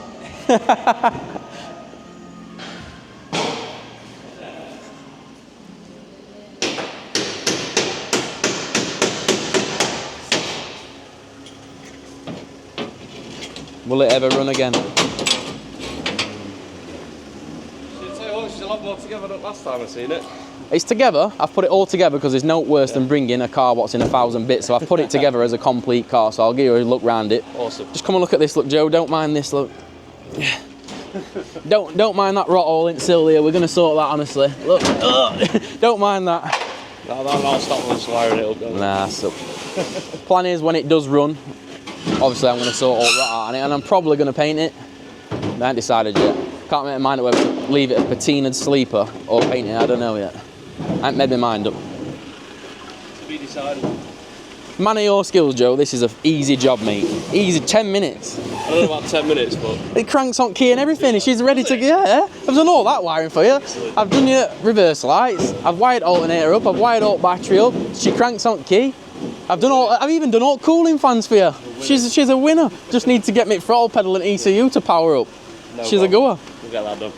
Will it ever run again? She's a lot more together than last time I've seen it. It's together. I've put it all together because there's no worse than bringing a car what's in 1,000 bits. So I've put it together as a complete car. So I'll give you a look round it. Awesome. Just come and look at this. Look, Joe. Don't mind this. Look. Don't mind that rot hole in sill here. We're gonna sort that honestly. Look. Don't mind that. I'll stop us wiring it up. Nah. So plan is when it does run, obviously I'm gonna sort all that out on it, and I'm probably gonna paint it. I haven't decided yet. Can't make my mind up whether to leave it a patinaed sleeper or paint it. I don't know yet. I haven't made my mind up. To be decided. Man of your skills, Joe, this is an easy job, mate. Easy, 10 minutes. I don't know about 10 minutes, but... It cranks on key and everything. She's ready to go. Yeah, I've done all that wiring for you. I've done your reverse lights. I've wired alternator up. I've wired alt battery up. She cranks on key. I've even done all cooling fans for you. She's a winner. Just need to get me throttle pedal and ECU to power up. No She's a goer. We'll get that done.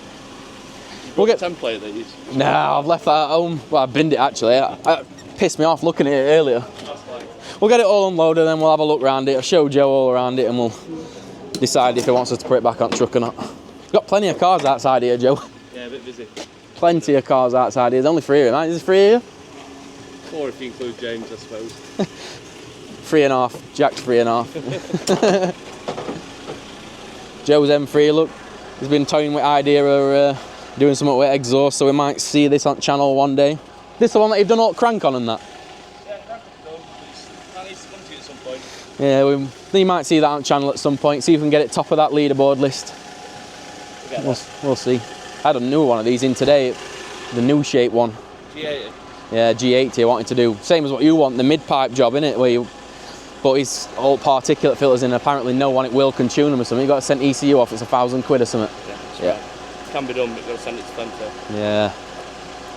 We'll get template that you. No, I've left that at home. Well, I binned it actually. It pissed me off looking at it earlier. We'll get it all unloaded, then we'll have a look around it. I'll show Joe all around it, and we'll decide if he wants us to put it back on truck or not. Got plenty of cars outside here, Joe. Yeah, a bit busy. Plenty of cars outside here. There's only 3 here, right? Is there 3 here? 4 if you include James, I suppose. 3.5. Jack's 3.5. Joe's M3, look. He's been toying with idea of doing something with exhaust, so we might see this on channel one day. This is the one that you've done all crank on and that? Yeah, crank done. I need to come to you at some point. Yeah, you might see that on channel at some point. See if we can get it top of that leaderboard list. We'll see. I had a new one of these in today, the new shape one. G80? Yeah, G80 I wanted to do. Same as what you want, the mid-pipe job, innit? Where you put his old particulate filters in, apparently no one, it will can tune them or something. You got to send ECU off, it's £1,000 or something. Yeah. Can be done, but you've got to send it to them first. Yeah.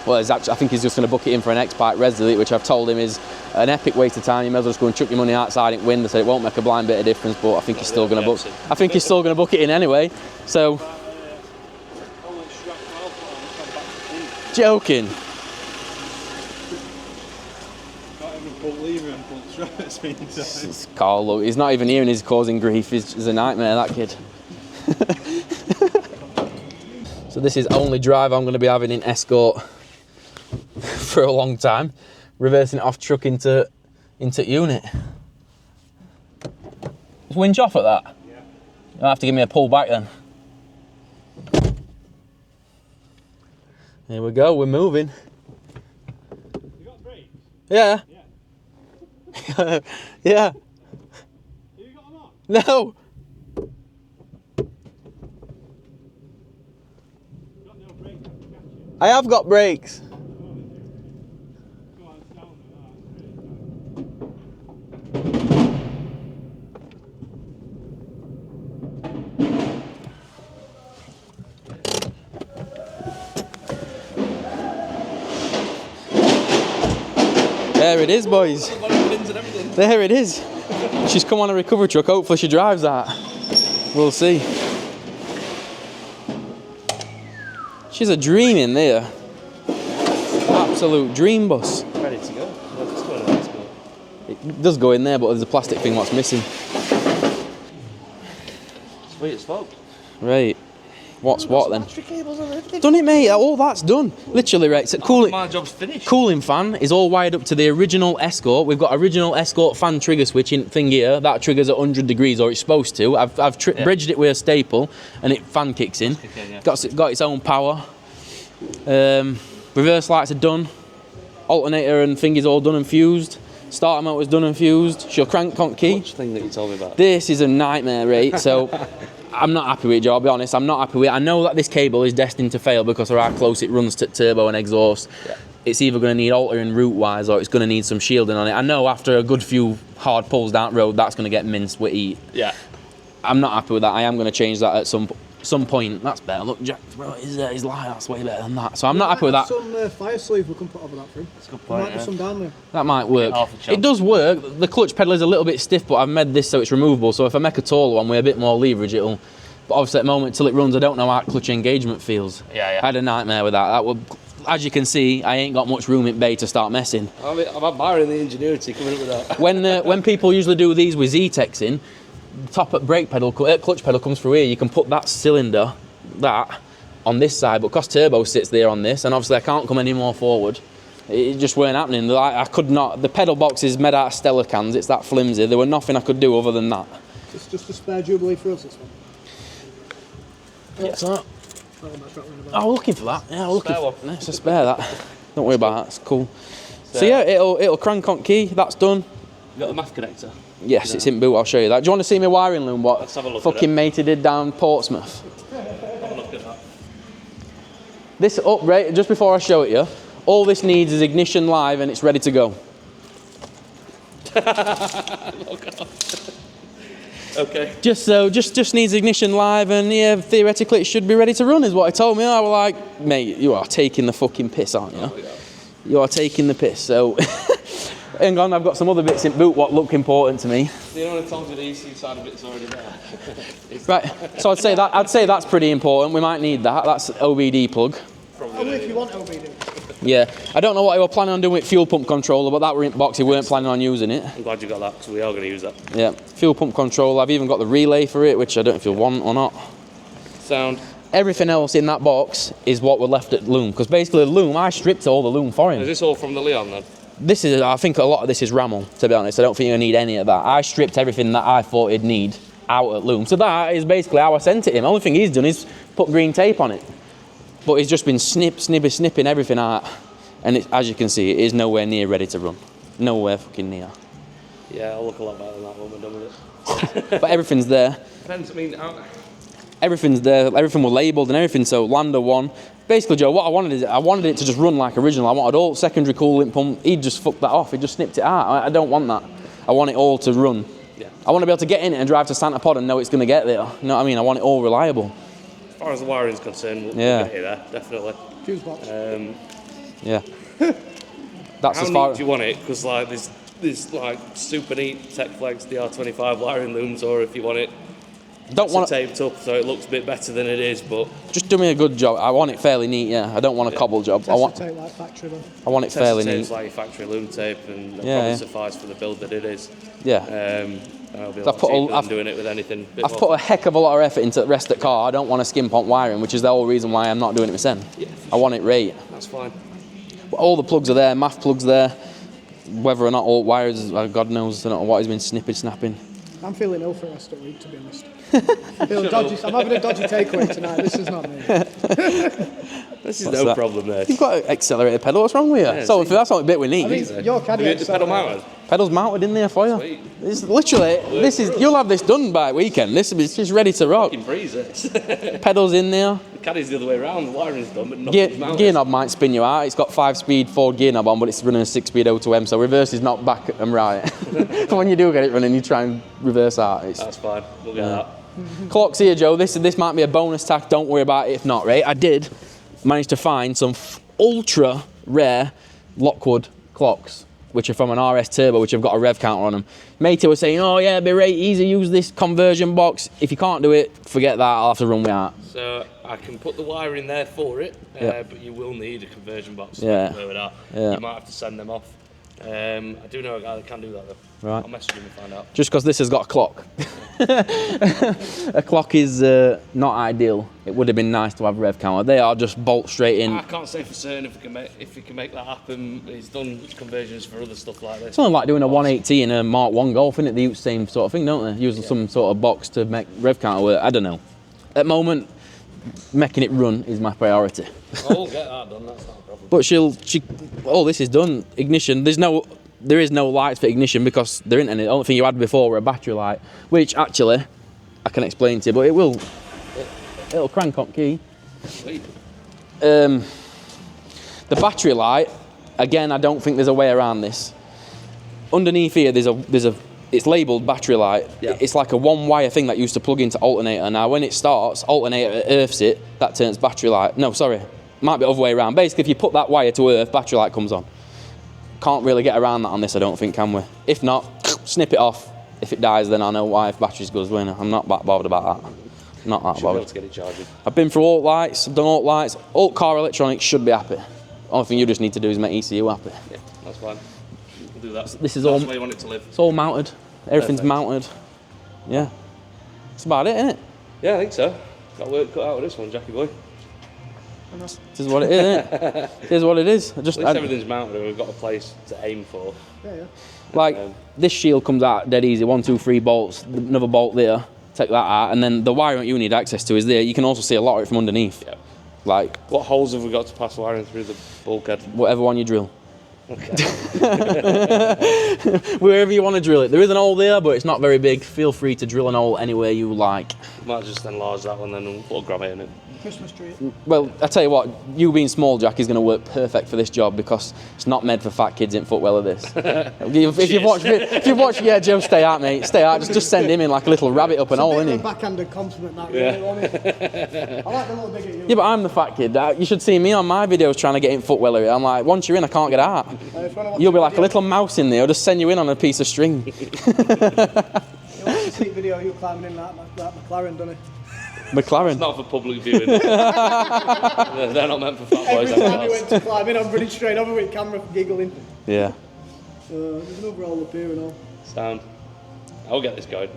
Well, I think he's just going to book it in for an X-Pipe res delete, which I've told him is an epic waste of time. You may as well just go and chuck your money outside in wind. I said it won't make a blind bit of difference, but I think he's still going to book. I think he's still going to book it in anyway. So. Joking. Carl, look, he's not even here and he's causing grief. He's a nightmare, that kid. So this is only drive I'm going to be having in Escort for a long time. Reversing it off truck into unit. Is winch off at that? Yeah. You'll have to give me a pull back then. Here we go, we're moving. You got brakes? Yeah. Yeah. Yeah. You got them on? No. You got no brakes, I can catch you. I have got brakes. Go on, it's down There it is, boys. There it is. She's come on a recovery truck. Hopefully she drives that. We'll see. She's a dream in there. Absolute dream bus. Ready to go. Let's go to Escort. It does go in there, but there's a plastic thing what's missing. Sweet as fuck. Right. What's what then? Battery cables and everything. Done it, mate. All that's done. Literally, right. So My job's finished. cooling fan is all wired up to the original Escort. We've got original Escort fan trigger switch in thing here. That triggers at 100 degrees, or it's supposed to. I've bridged it with a staple, and it fan kicks in. Yeah. Got its own power. Reverse lights are done. Alternator and thing is all done and fused. Starter motor's done and fused. She'll crank conk key. Which thing that you told me about? This is a nightmare, right? So I'm not happy with it, Joe, I'll be honest. I'm not happy with it. I know that this cable is destined to fail because of how close it runs to turbo and exhaust. Yeah. It's either going to need altering route-wise or it's going to need some shielding on it. I know after a good few hard pulls down road, that's going to get minced with heat. Yeah. I'm not happy with that. I am going to change that at some point. That's better. Look, Jack, bro, his light's way better than that. So I'm not happy with that. Some fire sleeve we can put over that for him. That's a good point. Might be some down there. That might work. Half a chance. It does work. The clutch pedal is a little bit stiff, but I've made this so it's removable. So if I make a taller one with a bit more leverage, it'll. But obviously, at the moment, till it runs, I don't know how clutch engagement feels. Yeah. I had a nightmare with that. That would, as you can see, I ain't got much room in bay to start messing. I'm admiring the ingenuity coming up with that. When people usually do these with Zetecs in, the top at brake pedal, clutch pedal comes through here. You can put that cylinder, that, on this side, but because turbo sits there on this, and obviously I can't come any more forward. It just weren't happening. I could not. The pedal box is made out of Stella cans. It's that flimsy. There was nothing I could do other than that. It's just a spare Jubilee for us, this one. What's that? Oh, we're looking for that. Yeah, we're looking for that. It's a spare, that. Don't worry about that. It's cool. So yeah, it'll crank on key. That's done. You got the MAF connector? Yes, it's in boot. I'll show you that. Do you want to see my wiring loom? What Let's have a look fucking at it. matey did down Portsmouth? Have a look at that. This up, right, just before I show it you, all this needs is ignition live and it's ready to go. Oh, God. Okay. Just needs ignition live and yeah, theoretically it should be ready to run is what he told me. I was like, mate, you are taking the fucking piss, aren't you? Oh, yeah. You are taking the piss. So Hang on, I've got some other bits in boot what look important to me. The only times with the ECU side of it's already there. Right, so I'd say that's pretty important. We might need that. That's OBD plug. Only if you want OBD. Yeah, I don't know what they were planning on doing with fuel pump controller, but that were in box. They weren't planning on using it. I'm glad you got that because we are going to use that. Yeah, fuel pump controller. I've even got the relay for it, which I don't know if you'll want or not. Sound. Everything else in that box is what we're left at loom, because basically the loom, I stripped all the loom for him. Is this all from the Leon then? This is, I think a lot of this is Rammel, to be honest. I don't think you need any of that. I stripped everything that I thought he'd need out at loom. So that is basically how I sent it him. The only thing he's done is put green tape on it. But he's just been snipping everything out. And it, as you can see, it is nowhere near ready to run. Nowhere fucking near. Yeah, I'll look a lot better than that when we're done with it. But everything's there. Depends, I mean, Everything's there. Everything was labelled and everything. So Lander 1. Basically, Joe, what I wanted is I wanted it to just run like original. I wanted all secondary coolant pump. He'd just fucked that off. He just snipped it out. I don't want that. I want it all to run. Yeah. I want to be able to get in it and drive to Santa Pod and know it's going to get there. You know what I mean? I want it all reliable. as far as the wiring's concerned, we'll get you there, definitely. Fuse box. Yeah. That's How as far neat do you want it? Because like there's like super neat Tech Flex DR25 wiring looms, or if you want it don't want it taped up so it looks a bit better than it is, but just do me a good job. I want it fairly neat. Yeah, I don't want a cobble job. I want tape like factory then. I want it fairly neat. It's like your factory loom tape, and that Yeah, probably yeah. suffice for the build that it is. Yeah. I'll be a I've lot put cheaper a- than doing it with anything. I've put a heck of a lot of effort into the rest of the car. I don't want to skim pump wiring, which is the whole reason why I'm not doing it myself. Yeah, I want it right. that's fine. All the plugs are there, MAF plugs there. Whether or not all wires, God knows, I don't know what he's been snapping. I'm feeling ill for rest of the week, to be honest. Feeling dodgy. I'm having a dodgy takeaway tonight. This is not me. This is What's no that? problem there. You've got an accelerated pedal, what's wrong with you? Yeah, So see. that's the only bit we need. I mean, your caddy. Have you hit the pedal mounted? Pedals mounted in there for you. Sweet. It's literally, you'll have this done by weekend. This is just ready to rock. You can breeze it. Pedals in there. The caddy's the other way around. The wiring's done, but nothing's mounted. Gear knob might spin you out. It's got 5-speed Ford gear knob on, but it's running a 6-speed O2M, so reverse is not back and right. So when you do get it running, you try and reverse out. That's fine. We'll get that. Clocks here, Joe. This might be a bonus tack. Don't worry about it if not, right? I did manage to find some ultra rare Lockwood clocks, which are from an RS Turbo, which have got a rev counter on them. Matey was saying, oh yeah, it'd be right easy, use this conversion box. If you can't do it, forget that, I'll have to run with that. So I can put the wire in there for it, Yeah. but you will need a conversion box. Yeah. With that. Yeah. You might have to send them off. I do know a guy that can do that though. Right. I'll message him and find out. Just because this has got a clock. A clock is not ideal. It would have been nice to have a rev counter. They are just bolt straight in. I can't say for certain if we can make that happen. He's done conversions for other stuff like this. It's only like doing a 180 in a Mark 1 Golf, isn't it? They use the same sort of thing, don't they? Using some sort of box to make rev counter work. I don't know. At the moment, making it run is my priority. I'll get that done, that's not a problem. But all this is done. Ignition, there is no lights for ignition because there isn't any. The only thing you had before were a battery light, which actually, I can explain to you, but it'll crank on key. Sweet. The battery light, again, I don't think there's a way around this. Underneath here, it's labelled battery light. Yeah. It's like a one-wire thing that used to plug into alternator. Now, when it starts, alternator earths it, that turns battery light. No, sorry, might be the other way around. Basically, if you put that wire to earth, battery light comes on. Can't really get around that on this, I don't think, can we? If not, snip it off. If it dies, then I know why. If batteries goes, I'm not that bothered about that. Not that Should be able bothered. to get it charging. I've been through alt lights, I've done alt lights. Alt car electronics should be happy. Only thing you just need to do is make ECU happy. Yeah, that's fine. We'll do that. This is that's all- the way you want it to live. It's all mounted. Everything's Perfect. mounted. Yeah. That's about it, isn't it? Yeah, I think so. Got work cut out of this one, Jackie boy. This is what it is, isn't it? It is what it is. At least everything's mounted and we've got a place to aim for. Yeah. Like, this shield comes out dead easy. 1, 2, 3 bolts. Another bolt there. Take that out. And then the wiring that you need access to is there. You can also see a lot of it from underneath. Yeah. Like, What holes have we got to pass wiring through the bulkhead? whatever one you drill. Okay. Wherever you want to drill it. There is an hole there, but it's not very big. Feel free to drill an hole anywhere you like. Might just enlarge that one then and we'll grab it in it. Christmas tree. Well, I tell you what, you being small, Jack, is going to work perfect for this job because it's not made for fat kids in footwell of this. if you watch, yeah, Joe, stay out, mate, stay out. Just send him in like a little rabbit up an hole, isn't he? It's a backhanded compliment, that really, wasn't it? I like the little bigger you. Yeah, but I'm the fat kid. You should see me on my videos trying to get in footwell area. I'm like, once you're in, I can't get out. You'll be like a little mouse in there. I'll just send you in on a piece of string. You watch the seat video, you climbing in that McLaren, doesn't it? McLaren. It's not for public viewing. They're not meant for fat boys. Every time we went to climb in, I'm running straight over with camera giggling. Yeah. There's an overall up here and all. Sound. I'll get this going.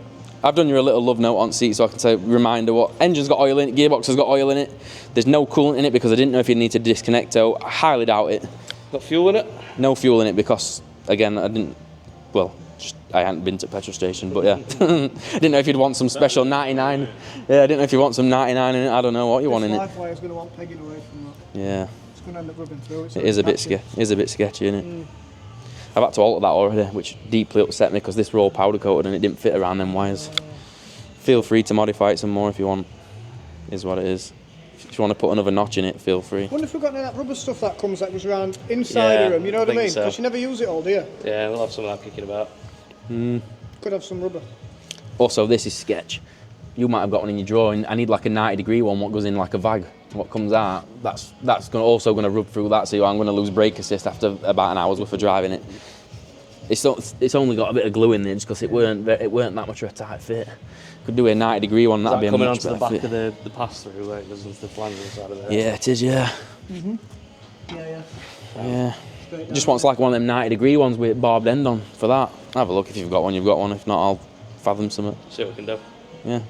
I've done you a little love note on seat so I can say, reminder what, engine's got oil in it, gearbox has got oil in it. There's no coolant in it because I didn't know if you'd need to disconnect, so I highly doubt it. Got fuel in it? No fuel in it because, again, I hadn't been to a petrol station, but yeah. I didn't know if you'd want some special 99. Yeah, I didn't know if you want some 99 in it. I don't know what you want in it. This life is going to want pegging away from that. Yeah. It's going to end up rubbing through. It is a bit sketchy, isn't it? I've had to alter that already, which deeply upset me because this were all powder coated and it didn't fit around them wires. Feel free to modify it some more if you want. Is what it is. If you want to put another notch in it, feel free. I wonder if we've got any of that rubber stuff that comes that goes around inside of them, you know what I mean? Because you never use it all, do you? Yeah, we'll have some of that kicking about. Could have some rubber. Also, this is sketch. You might have got one in your drawing. I need like a 90-degree one, what goes in like a VAG. What comes out, that's also going to rub through that, so I'm going to lose brake assist after about an hour's worth of driving it. It's only got a bit of glue in there just because it weren't that much of a tight fit. Could do a 90-degree one, that'd be a much better fit. Coming onto the back of the pass-through where it goes into the flanger inside of there. Yeah, it is, yeah. Yeah. Just wants like one of them 90-degree ones with barbed end on for that. Have a look if you've got one, you've got one. If not, I'll fathom something. See what we can do. Yeah.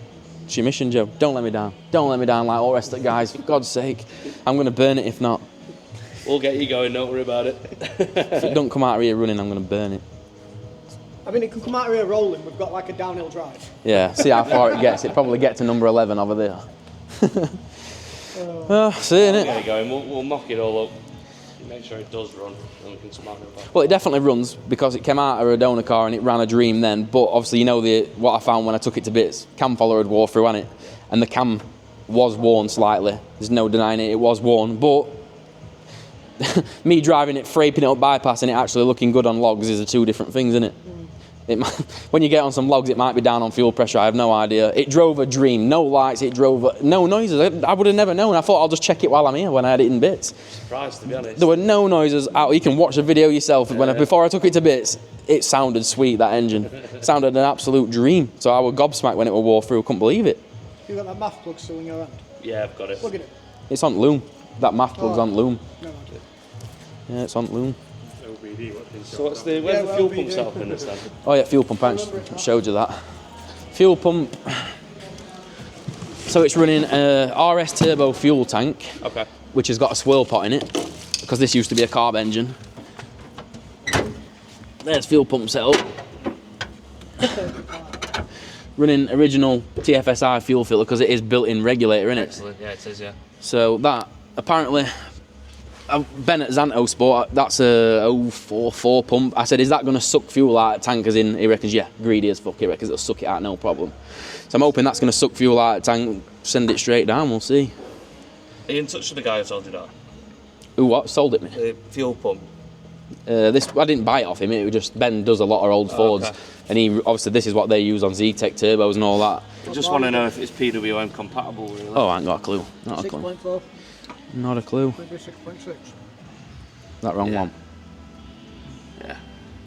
It's your mission, Joe. Don't let me down. Don't let me down like all the rest of the guys. For God's sake. I'm going to burn it if not. We'll get you going, don't worry about it. If it don't come out of here running, I'm going to burn it. I mean, it can come out of here rolling. We've got like a downhill drive. Yeah, see how far it gets. It probably gets to number 11 over there. See, innit? Get it going. We'll mock it all up. Make sure it does run, and we can smart it back. Well, it definitely runs because it came out of a donor car and it ran a dream then. But obviously, you know what I found when I took it to bits. Cam follower had wore through on it, and the cam was worn slightly. There's no denying it. It was worn, but me driving it, fraping it up, bypassing it, actually looking good on logs is the two different things, isn't it? When you get on some logs, it might be down on fuel pressure. I have no idea. It drove a dream. No lights. It drove no noises. I would have never known. I thought I'll just check it while I'm here when I had it in bits. Surprised, to be honest. There were no noises out. You can watch the video yourself. Before I took it to bits, it sounded sweet. That engine it sounded an absolute dream. So I was gobsmacked when it wore through. I couldn't believe it. You got that MAF plug still in your hand? Yeah, I've got it. Look at it. It's on loom. That MAF plug's on loom. No, Yeah, it's on loom. So where's the fuel pump setup in this then? Oh yeah, fuel pump. I showed you that. Fuel pump. So it's running a RS turbo fuel tank, which has got a swirl pot in it, because this used to be a carb engine. There's fuel pump setup. Running original TFSI fuel filter because it is built-in regulator, isn't it? Excellent. Yeah, it is. Yeah. So that apparently. Bennett Zanto Sport, that's a 044 pump. I said, is that going to suck fuel out of tankers in? He reckons, yeah, greedy as fuck. He reckons it'll suck it out, no problem. So I'm hoping that's going to suck fuel out of the tank, send it straight down, we'll see. Are you in touch with the guy who sold you that? Who what? Sold it me? The fuel pump. I didn't buy it off him, it was just, Ben does a lot of old Fords. Okay. And he, obviously this is what they use on Zetec turbos and all that. I just want to know if it's PWM compatible, really. Oh, I ain't got a clue. Not a clue. 6.4. Not a clue. Maybe 6.6. That wrong one. Yeah.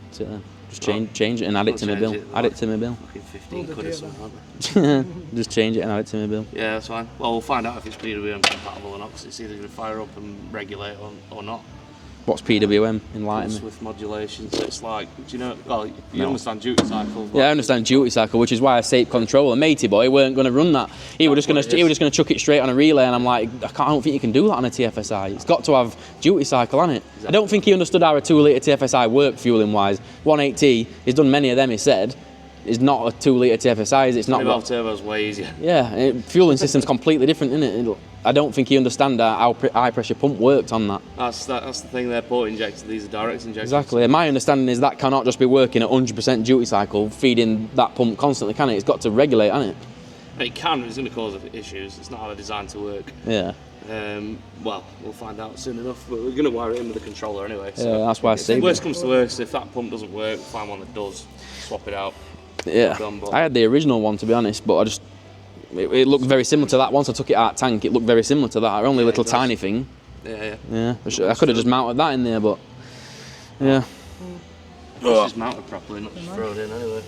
That's it then. Just change it and add it to my bill. Add it to my bill. Fucking 15 quid or something, aren't they? Just change it and add it to my bill. Yeah, that's fine. Well, we'll find out if it's PWM compatible or not, because it's either going to fire up and regulate or not. What's PWM? Enlighten me. Swift modulation, so it's like, do you know, well, you understand duty cycle. Yeah, I understand duty cycle, which is why I say controller. Matey boy weren't going to run that. He was just going to chuck it straight on a relay, and I'm like, I don't think you can do that on a TFSI. It's got to have duty cycle on it. Exactly. I don't think he understood how a 2-litre TFSI worked fueling wise. 180, he's done many of them. He said, is not a 2-litre TFSI. It's not. Valve turbo's way easier. Yeah, fueling system's completely different, isn't it? I don't think he understands how high pressure pump worked on that. That's the thing. They're port injected. These are direct injections. Exactly. My understanding is that cannot just be working at 100% duty cycle, feeding that pump constantly, can it? It's got to regulate, hasn't it? It can, it's going to cause issues. It's not how they're designed to work. Yeah. Well, we'll find out soon enough, but we're going to wire it in with the controller anyway. So yeah, that's why I say. Worst comes to worst, if that pump doesn't work, find one that does, swap it out. Yeah, I had the original one to be honest, but it looked very similar to that. Once I took it out of tank, it looked very similar to that. Only a little tiny thing. Yeah. I could have just mounted that in there, but yeah. It's just mounted properly, not just thrown in anyway.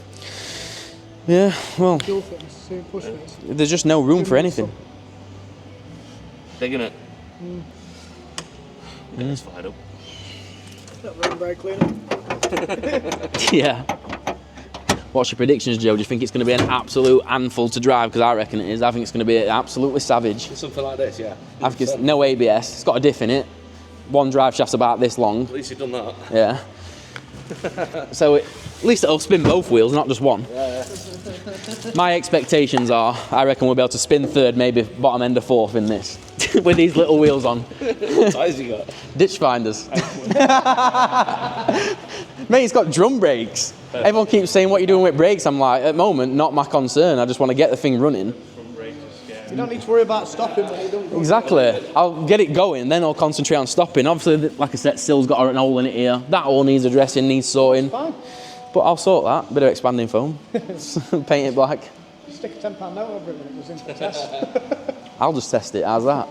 Yeah, well, Fuel fitness, same push fitness. there's just no room for anything. Digging it. Get this fired up. That room brake cleaner. Yeah. What's your predictions, Joe? Do you think it's going to be an absolute handful to drive? Because I reckon it is. I think it's going to be absolutely savage. Something like this, yeah. I think it's no ABS. It's got a diff in it. One drive shaft's about this long. At least you've done that. Yeah. So at least it'll spin both wheels, not just one. Yeah. My expectations are, I reckon we'll be able to spin third, maybe bottom end of fourth in this. With these little wheels on. What tyres you got? Ditch finders. Mate, it's got drum brakes. Everyone keeps saying what you're doing with brakes. I'm like, at the moment, not my concern. I just want to get the thing running. You don't need to worry about stopping when you don't go. Exactly. I'll get it going, then I'll concentrate on stopping. Obviously, like I said, Sill's got an hole in it here. That hole needs addressing, needs sorting. Fine. But I'll sort that. Bit of expanding foam. Paint it black. Stick a £10 note over it when it goes into the test. I'll just test it. How's that?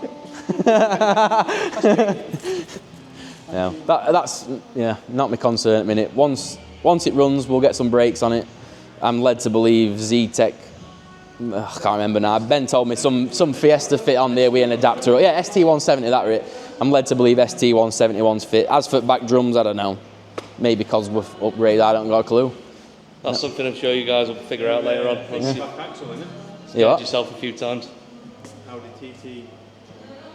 Yeah, that's not my concern at the minute. Once it runs, we'll get some brakes on it. I'm led to believe zetec. I can't remember now. Ben told me some Fiesta fit on there with an adapter. Yeah, ST170, that right. I'm led to believe ST171's fit. As for back drums, I don't know. Maybe because we've upgraded, I don't got a clue. That's something I'm sure you guys will figure out later on. Once you've scared yourself a few times. Audi TT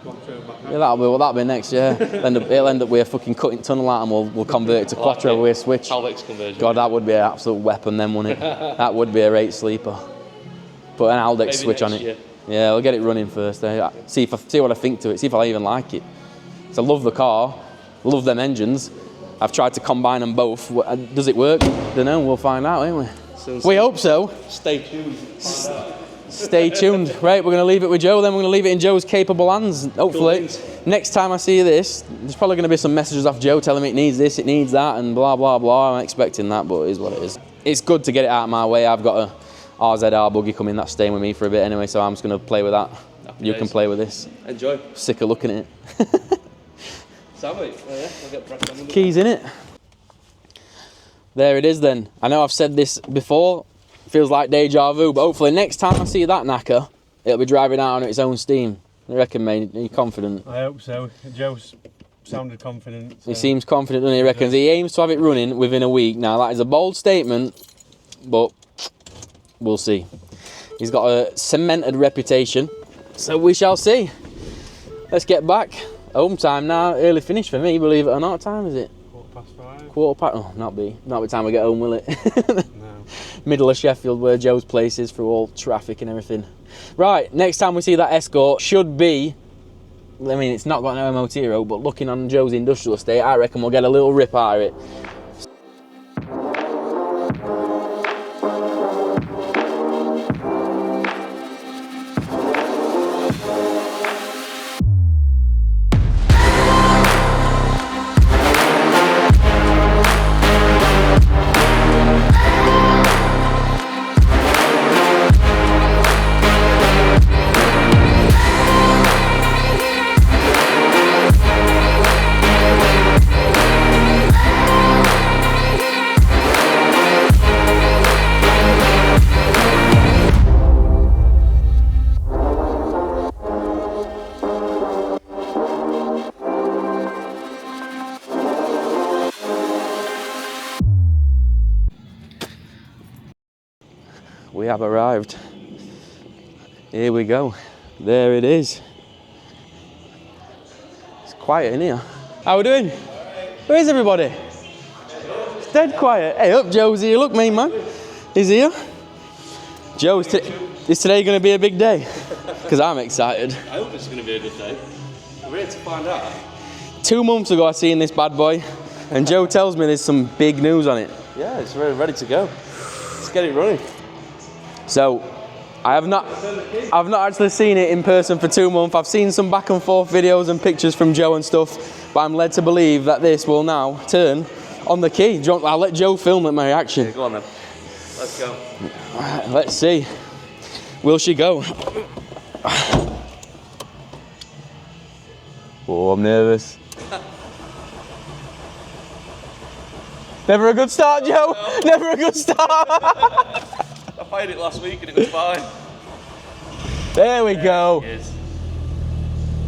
Quattro back. Yeah, that'll be next, yeah. It'll end up with a fucking cutting tunnel out and we'll convert it to Quattro with a switch. Halvex conversion. God, that would be an absolute weapon then, wouldn't it? That would be a rate sleeper. Put an Haldex switch on it. Year. Yeah, I'll get it running first. See what I think to it. See if I even like it. So I love the car. Love them engines. I've tried to combine them both. Does it work? Don't know. We'll find out, ain't we? We hope so. Stay tuned. Stay tuned. Right, we're going to leave it with Joe. Then we're going to leave it in Joe's capable hands. Hopefully, next time I see this, there's probably going to be some messages off Joe telling me it needs this, it needs that, and blah blah blah. I'm expecting that, but it is what it is. It's good to get it out of my way. I've got a RZR buggy coming that's staying with me for a bit anyway, so I'm just going to play with that. You can play with this. Enjoy. Sick of looking at it. Sammy, yeah, I'll get pressed on with it. Keys in it. There it is then. I know I've said this before, feels like deja vu, but hopefully next time I see that knacker, it'll be driving out on its own steam. I reckon, mate, are you confident? I hope so. Joe's sounded confident. So. He seems confident, doesn't he? He reckons he aims to have it running within a week. Now that is a bold statement, but we'll see. He's got a cemented reputation, so we shall see. Let's get back. Home time now, early finish for me, believe it or not. What time is it? 5:15. Quarter past, oh, not by the time we get home, will it? No. Middle of Sheffield, where Joe's place is, through all traffic and everything. Right, next time we see that Escort should be, I mean, it's not got no MOT road, but looking on Joe's industrial estate, I reckon we'll get a little rip out of it. We have arrived. Here we go. There it is. It's quiet in here. How we doing? Where is everybody? It's dead quiet. Hey, up, Joe's here. Look, main man. He's here. Joe, is today going to be a big day? Because I'm excited. I hope it's going to be a good day. We're ready to find out. 2 months ago I seen this bad boy, and Joe tells me there's some big news on it. Yeah, it's ready to go. Let's get it running. So, I've not actually seen it in person for 2 months. I've seen some back and forth videos and pictures from Joe and stuff, but I'm led to believe that this will now turn on the key. I'll let Joe film at my reaction. Yeah, go on then. Let's go. Right, let's see. Will she go? Oh, I'm nervous. Never a good start, Joe. No. Never a good start. I fired it last week and it was fine. There we go. It is.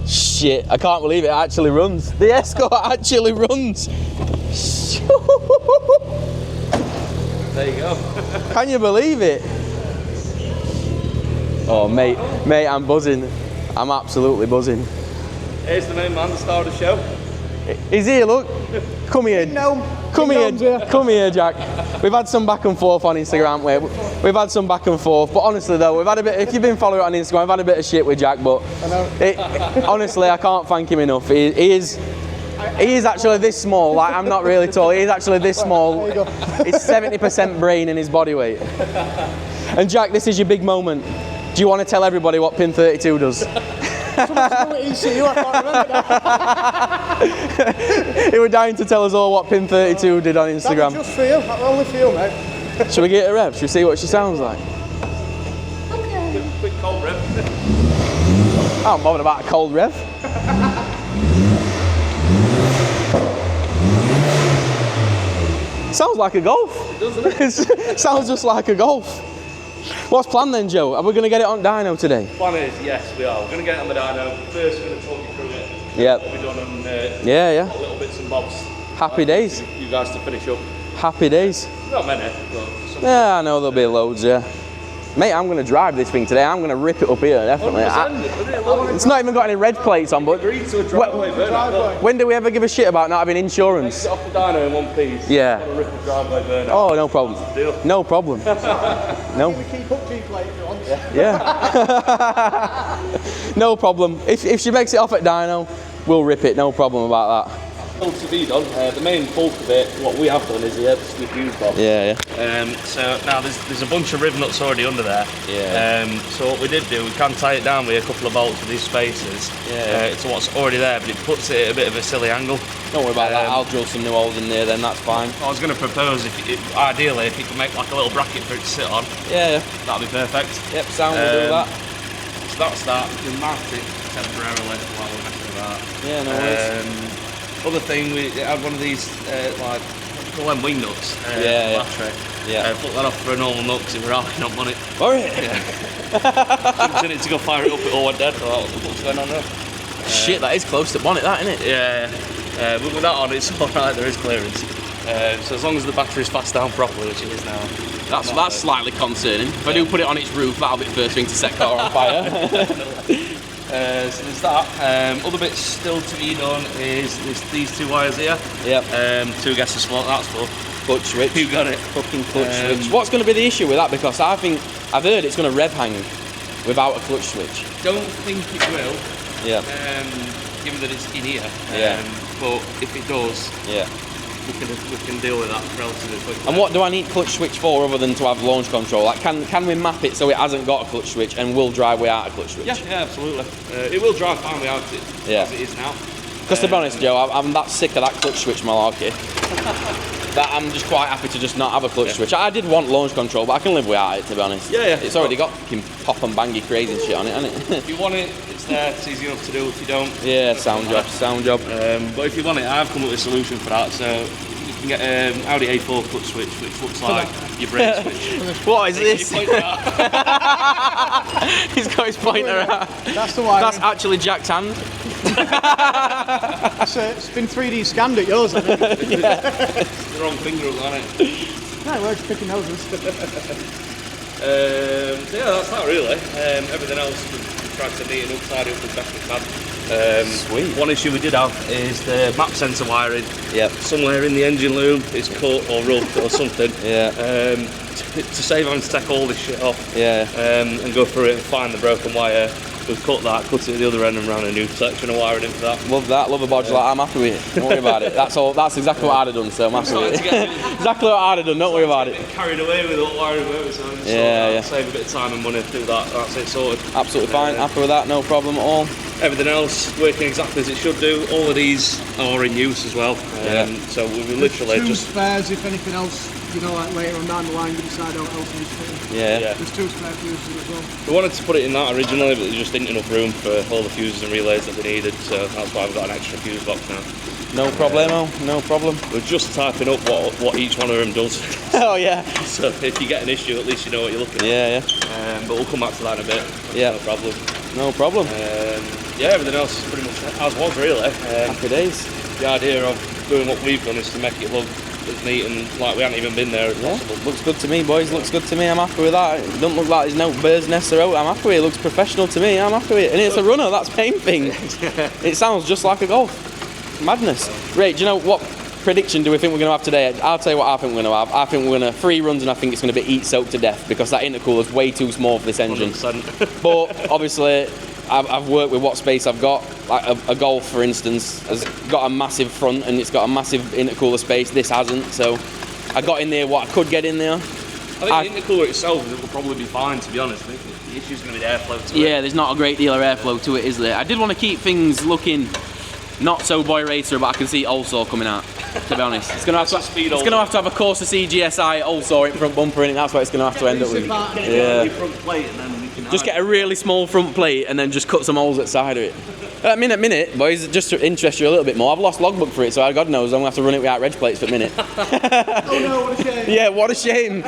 Shit, I can't believe it actually runs. The Escort actually runs. There you go. Can you believe it? Oh, mate, I'm buzzing. I'm absolutely buzzing. Here's the main man, the star of the show. He's here, look. Come here. Come here, Jack. We've had some back and forth on Instagram, haven't we? We've had some back and forth, but honestly though, we've had a bit. If you've been following on Instagram, we've had a bit of shit with Jack, but honestly, I can't thank him enough. He is actually this small. Like, I'm not really tall. He is actually this small. He's 70% brain in his body weight. And Jack, this is your big moment. Do you want to tell everybody what pin 32 does? He was dying to tell us all what pin 32 did on Instagram. Just feel, I only feel, mate. Shall we get a rev? Shall we see what she sounds like? Quick cold rev. Oh, I'm bothered about a cold rev. Sounds like a Golf. Doesn't it? Sounds just like a Golf. What's planned then, Joe? Are we going to get it on dyno today? Plan is, yes, we are. We're going to get it on the dyno. First, we're going to talk you through it. Yep. What we've done on yeah. little bits and bobs. Happy days. You guys to finish up. Happy days. Not many, but some. Yeah, I know there'll be loads, yeah. Mate, I'm going to drive this thing today. I'm going to rip it up here, definitely. It's not even got any red plates on, but Agreed to a driveway burnout. when do we ever give a shit about not having insurance? Get off the dyno in one piece. Yeah. Rip a driveway burnout. Oh, no problem. Deal. No problem. No. We keep up G-plate if you want. Yeah. No problem. If she makes it off at dyno, we'll rip it. No problem about that. Still to be done. The main bulk of it, what we have done is the split fuse bob. Yeah. So now there's a bunch of riv nuts already under there. Yeah. So what we did do, we can tie it down with a couple of bolts with these spacers. Yeah. To what's already there, but it puts it at a bit of a silly angle. Don't worry about that. I'll drill some new holes in there. Then that's fine. I was going to propose, ideally, if you could make like a little bracket for it to sit on. Yeah. That'd be perfect. Yep. Sound will do that. So that's that. We can mount it temporarily while we're messing with that. Yeah. No worries. Other thing, we had one of these like call them wing nuts. Battery. Yeah. Put that off for a normal nut because it was rocking up on it. Alright. Yeah. Did it to go fire it up, it all went dead. What's going on there? Shit, that is close to bonnet, that, isn't it? Yeah. But with that on, it's alright. There is clearance. So as long as the battery's fast down properly, which it is now. That's slightly concerning. If I do put it on its roof, that'll be the first thing to set car on fire. So there's that. Other bits still to be done is these two wires here. Yep. 2 gas of smoke, that's full. Clutch switch. You got it. Fucking clutch switch. What's going to be the issue with that? Because I've heard it's going to rev hang without a clutch switch. Don't think it will. Yeah. Given that it's in here. Yeah. But if it does, yeah, we can deal with that relatively quickly. And what do I need clutch switch for other than to have launch control? Like, can we map it so it hasn't got a clutch switch and will drive without a clutch switch? Yeah, absolutely. It will drive fine without it, as it is now. Because to be honest, Joe, I'm that sick of that clutch switch malarkey that I'm just quite happy to just not have a clutch switch. I did want launch control, but I can live without it, to be honest. Yeah. It's already got fucking pop and bangy crazy shit on it, hasn't it? If you want it, it's there. It's easy enough to do. If you don't, yeah, sound job. But if you want it, I've come up with a solution for that. So you can get Audi A4 clutch switch, which looks like your brake switch. What is this? You point it out. He's got his pointer out. That's the wiring. That's actually Jack's hand. It's been 3D scanned at yours, I think. The wrong finger up on it. No, we're just picking noses. So yeah, that's that really. Everything else we tried to neaten up, tidy up as best we can. Sweet. One issue we did have is the map sensor wiring. Yep. Somewhere in the engine loom it's cut or rough or something. Yeah. To save having to take all this shit off. Yeah. And go through it and find the broken wire. we've cut it at the other end and ran a new section of wiring in for that. Love that, love a bodge like I'm happy with it. Don't worry about it. That's exactly what I'd have done, so I'm happy with it. Exactly what I'd have done, don't worry about it. Carried away with all wiring work, so yeah. save a bit of time and money to do that. That's it sorted. Absolutely fine, happy with that, no problem at all. Everything else working exactly as it should do. All of these are in use as well. So we literally two just spares if anything else, you know, like later on down the line you decide how else needs fitting. Yeah. There's 2 spare fuses as well. We wanted to put it in that originally, but there just didn't enough room for all the fuses and relays that we needed, so that's why we've got an extra fuse box now. No problemo, no problem. We're just typing up what each one of them does. Oh yeah. So if you get an issue, at least you know what you're looking at. Yeah. But we'll come back to that in a bit. Yeah. No problem. No problem. Yeah, everything else is pretty much as was really. Happy days. The idea of doing what we've done is to make it look as neat and like we haven't even been there as possible. Looks good to me, boys. Looks good to me. I'm happy with that. It doesn't look like there's no bird's nests are out. I'm happy with it. It looks professional to me. I'm happy with it. And it's a runner. That's the main thing. It sounds just like a Golf. Madness. Right, do you know what prediction do we think we're going to have today? I'll tell you what I think we're going to have. I think we're going to 3 runs and I think it's going to be heat soaked to death because that intercooler is way too small for this engine. 100%. But obviously I've worked with what space I've got. Like a Golf, for instance, has got a massive front and it's got a massive intercooler space. This hasn't, so I got in there what I could get in there. I think the intercooler itself will probably be fine, to be honest. I think the issue's going to be the airflow to it. Yeah, there's not a great deal of airflow to it, is there? I did want to keep things looking not so boy racer, but I can see also coming out, to be honest. It's going to have to have a Corsa CGSI also in front bumper in it. That's what it's going to have to end up with. Yeah. Front plate and then we can just get a really small front plate and then just cut some holes at the side of it. Minute, boys, just to interest you a little bit more, I've lost logbook for it, so God knows I'm going to have to run it without reg plates for a minute. Oh no, what a shame. Yeah, what a shame.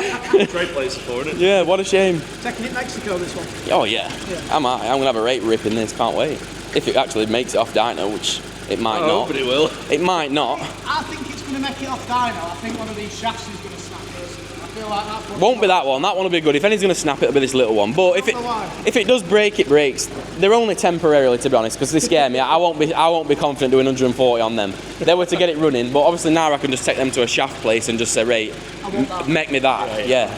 Trade plates are for it. Yeah, what a shame. Taking it Mexico, this one. Oh yeah. I'm going to have a rate rip in this, can't wait. If it actually makes it off dyno, which it might not. But it will. It might not. I think it's going to make it off dyno. I think one of these shafts is going to snap this. I feel like that's what Won't be that one. That one will be good. If anything's going to snap, it'll be this little one. But if it does break, it breaks. They're only temporarily, to be honest, because they scare me. I won't be confident doing 140 on them. They were to get it running, but obviously now I can just take them to a shaft place and just say, right, make me that. Yeah.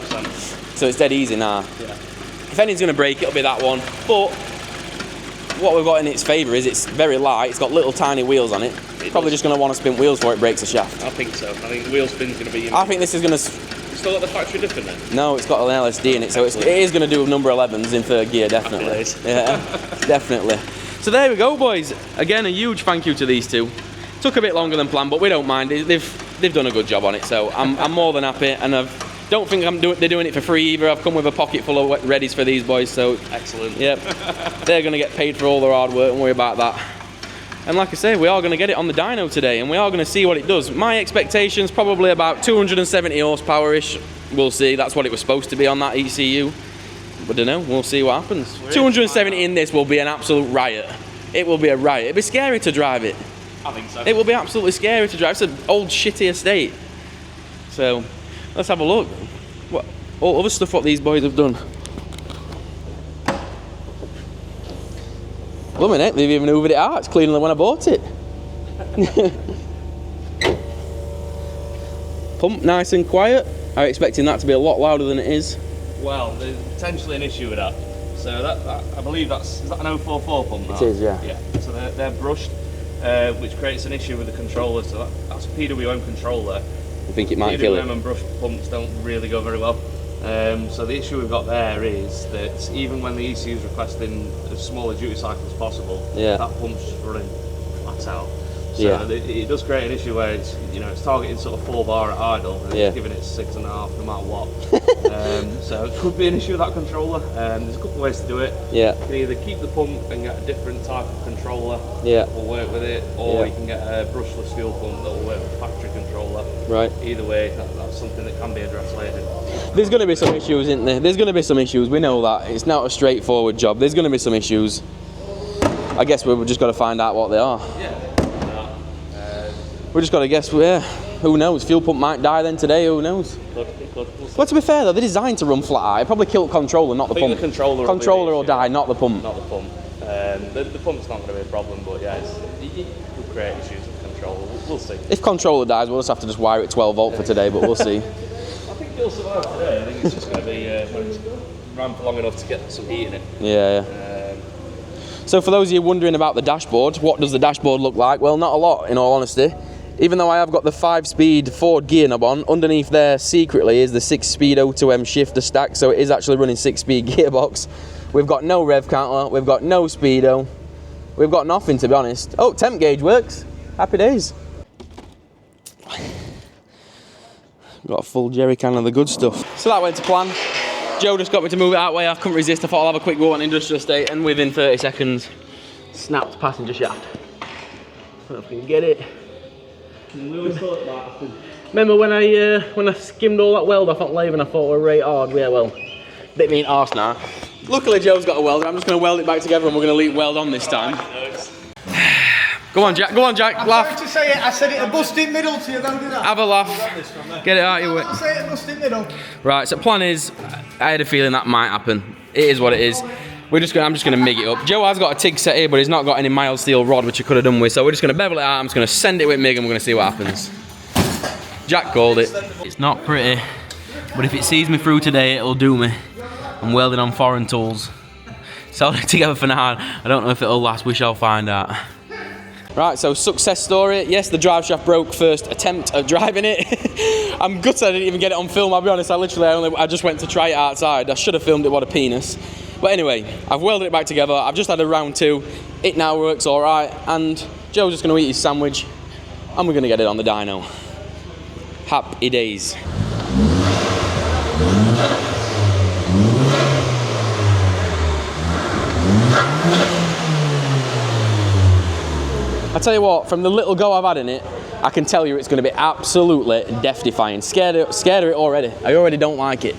So it's dead easy now. Yeah. If anything's going to break, it'll be that one. But what we've got in its favour is it's very light. It's got little tiny wheels on it. It's probably just going to want to spin wheels before it breaks the shaft. I think so. I think the wheel spin's going to be. I think this is going to. Still got the factory different then? No, it's got an LSD in it, so it is going to do number 11s in 3rd gear, definitely. Yeah, definitely. So there we go, boys. Again, a huge thank you to these two. Took a bit longer than planned, but we don't mind. They've done a good job on it, so I'm more than happy, and I don't think they're doing it for free either. I've come with a pocket full of readies for these boys, so excellent. Yep, they're going to get paid for all their hard work. Don't worry about that. And like I say, we are going to get it on the dyno today, and we are going to see what it does. My expectations probably about 270 horsepower-ish. We'll see. That's what it was supposed to be on that ECU. But I don't know. We'll see what happens. 270 in this will be an absolute riot. It will be a riot. It'll be scary to drive it. I think so. It will be absolutely scary to drive. It's an old shitty estate. So let's have a look. What all other stuff what these boys have done. Blooming it, they've even hoovered it out. It's cleaner than when I bought it. Pump nice and quiet. I'm expecting that to be a lot louder than it is. Well, there's potentially an issue with that. So that I believe is that an 044 pump? It is, yeah. Yeah. So they're brushed, which creates an issue with the controller. So that's a PWM controller. I think it might kill it. PWM and brushed pumps don't really go very well. So the issue we've got there is that even when the ECU is requesting as small a duty cycle as possible, that pump's just running flat out. So it does create an issue where it's targeting sort of 4 bar at idle and it's giving it 6.5 no matter what. So it could be an issue with that controller. There's a couple of ways to do it. You can either keep the pump and get a different type of controller that will work with it, or you can get a brushless fuel pump that will work with a factory controller. Right. Either way, that's something that can be addressed later. There's going to be some issues, isn't there? There's going to be some issues. We know that. It's not a straightforward job. There's going to be some issues. I guess we've just got to find out what they are. We just got to guess. Who knows? Fuel pump might die then today. Who knows? Well, to be fair though, they're designed to run flat out. It probably kill the controller, not the pump. The controller will die, not the pump. Not the pump. The pump's not going to be a problem, but yeah, it could create issues with the controller. We'll see. If controller dies, we'll just have to just wire it 12 volt for today, but we'll see. I think it'll survive today. I think it's just going to be when it's ran for long enough to get some heat in it. So for those of you wondering about the dashboard, what does the dashboard look like? Well, not a lot, in all honesty. Even though I have got the 5-speed Ford gear knob on, underneath there secretly is the 6-speed O2M shifter stack, so it is actually running 6-speed gearbox. We've got no rev counter, we've got no speedo, we've got nothing, to be honest. Oh, temp gauge works. Happy days. Got a full jerry can of the good stuff. So that went to plan. Joe just got me to move it that way. I couldn't resist. I thought I'll have a quick go on industrial estate, and within 30 seconds, snapped passenger shaft. I don't know if we can get it. Remember when I skimmed all that weld off on lathe and I thought we were right hard? Yeah, well, bit me in arse now. Luckily Joe's got a welder. I'm just going to weld it back together and we're going to leave weld on this time. Go on, Jack. I'm Laugh. sorry to say it, I said it a busted middle to you, though, did I? Have a laugh. Get it out of your way. I say it a busted middle. Right, so plan is, I had a feeling that might happen. It is what it is. I'm just gonna MIG it up. Joe has got a TIG set here, but he's not got any mild steel rod, which I could have done with. So we're just gonna bevel it out. I'm just gonna send it with MIG, and we're gonna see what happens. Jack called it. It's not pretty, but if it sees me through today, it'll do me. I'm welding on foreign tools. So I'll it together for now. I don't know if it'll last. We shall find out. Right, so success story. Yes, the drive shaft broke first attempt at driving it. I'm gutted I didn't even get it on film, I'll be honest. I just went to try it outside. I should have filmed it, what a penis. But anyway, I've welded it back together. I've just had a round 2. It now works all right. And Joe's just gonna eat his sandwich and we're gonna get it on the dyno. Happy days. I tell you what, from the little go I've had in it, I can tell you it's going to be absolutely death-defying. Scared of it already. I already don't like it.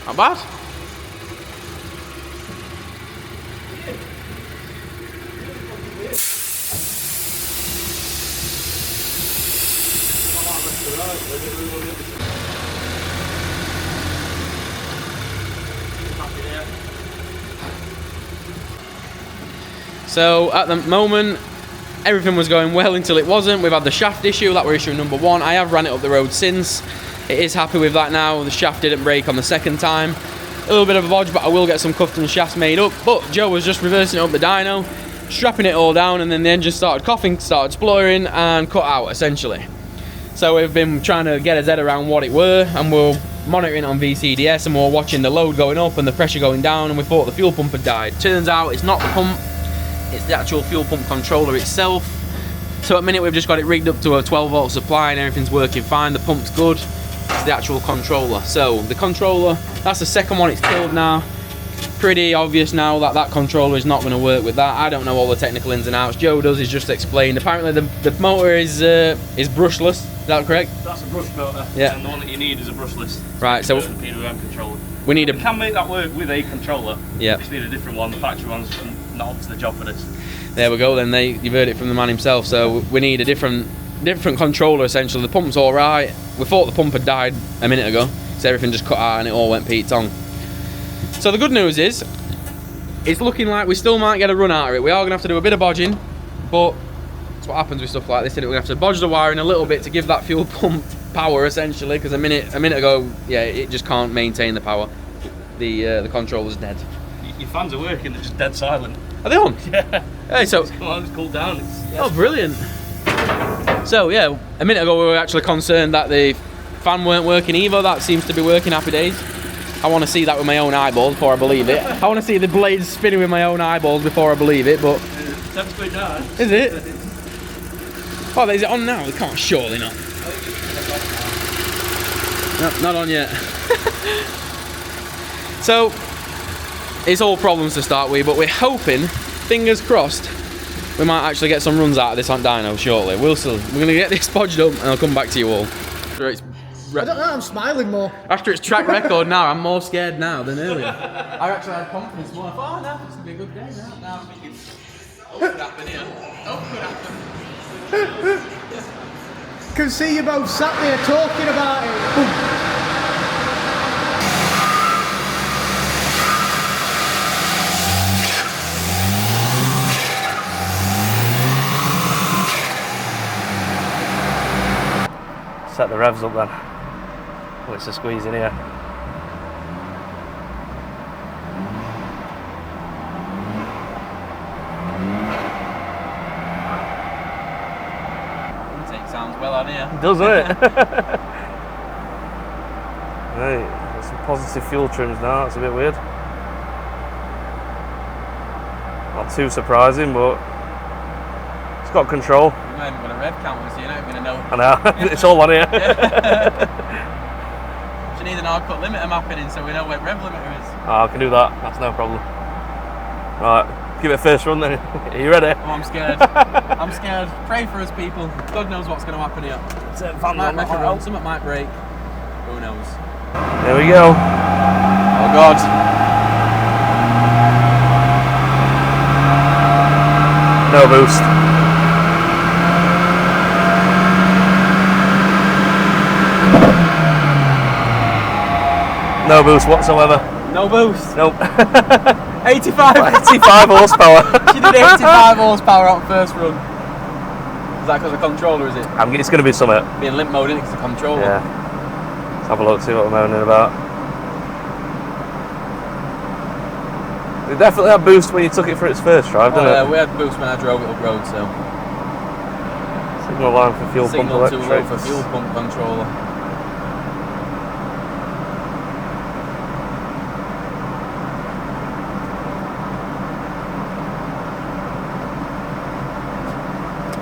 Not bad. So at the moment, everything was going well until it wasn't. We've had the shaft issue, that were issue number 1. I have ran it up the road since. It is happy with that now. The shaft didn't break on the second time. A little bit of a bodge, but I will get some custom shafts made up. But Joe was just reversing it up the dyno, strapping it all down, and then the engine started coughing, started spluttering, and cut out essentially. So we've been trying to get his head around what it were, and we're monitoring it on VCDS, and we're watching the load going up and the pressure going down, and we thought the fuel pump had died. Turns out it's not the pump. It's the actual fuel pump controller itself. So at the minute we've just got it rigged up to a 12-volt supply and everything's working fine. The pump's good. It's the actual controller. So the controller, that's the second one it's killed now. Pretty obvious now that that controller is not going to work with that. I don't know all the technical ins and outs. Joe does, he's just explained. Apparently the motor is brushless. Is that correct? That's a brush motor. Yeah. And the one that you need is a brushless. Right. So PWM controller. We need We can make that work with a controller. Yeah. We just need a different one. The factory one's not up to the job for this. There we go. Then you've heard it from the man himself. So we need a different controller essentially. The pump's all right. We thought the pump had died a minute ago, so everything just cut out and it all went Pete Tong. So the good news is, it's looking like we still might get a run out of it. We are going to have to do a bit of bodging, but that's what happens with stuff like this. We're going to have to bodge the wiring a little bit to give that fuel pump power essentially, because a minute ago, yeah, it just can't maintain the power. The controller's dead. Your fans are working, they're just dead silent. Are they on? Yeah. Hey, so Come on, it's cooled down. Oh, brilliant. So yeah, a minute ago we were actually concerned that the fan weren't working either. That seems to be working, happy days. I want to see that with my own eyeballs before I believe it. I want to see the blades spinning with my own eyeballs before I believe it, but... That's going down. Is it? Oh, is it on now? It can't, surely not. No, not on yet. So, it's all problems to start with, but we're hoping, fingers crossed, we might actually get some runs out of this on dyno shortly. We'll see. We're going to get this podged up and I'll come back to you all. I don't know, I'm smiling more. After its track record now, I'm more scared now than earlier. I actually had confidence more. I thought, oh no, it's going to be a good day now. Now I'm thinking, oh, could happen here. Oh, could happen. Can see you both sat there talking about it. Boom. Set the revs up then. Oh, it's a squeeze in here. Intake sounds well on here. Doesn't it? Right, there's some positive fuel trims now, that's a bit weird. Not too surprising, but it's got control. You haven't got a rev counter, so you're not going to know. I know, it's all on here. You need an hard cut limiter mapping in so we know where rev limiter is. Oh, I can do that, that's no problem. Right, give it a first run then. Are you ready? Oh, I'm scared. I'm scared. Pray for us, people. God knows what's going to happen here. Might make a run, something might break. Who knows? There we go. Oh God. No boost. No boost whatsoever. No boost. Nope. 85. 85 horsepower. She did 85 horsepower on first run. Is that because of controller, is it? It's going to be something. Being limp mode, isn't it? Because of controller. Yeah. Let's have a look, see what I'm moaning about. It definitely had boost when you took it for its first drive, didn't it? We had boost when I drove it up road, so. Signal line for fuel pump Signal too electrics. low for fuel pump controller.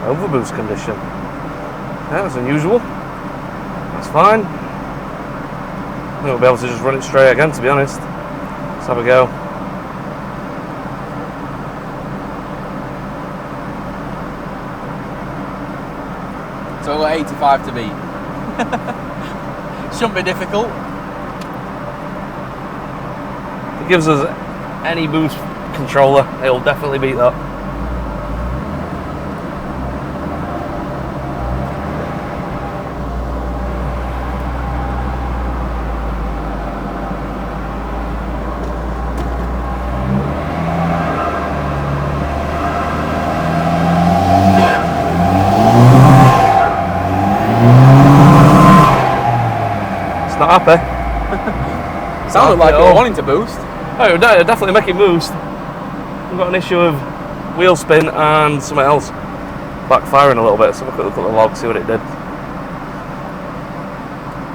Overboost condition. Yeah, that's unusual. That's fine. I think we'll be able to just run it straight again, to be honest. Let's have a go. So we've got 85 to beat. Shouldn't be difficult. If it gives us any boost controller, it'll definitely beat that. Not happy. Sounded like you were wanting to boost. Oh, it'll definitely make it boost. We've got an issue of wheel spin and something else backfiring a little bit. So have a quick look at the log, see what it did.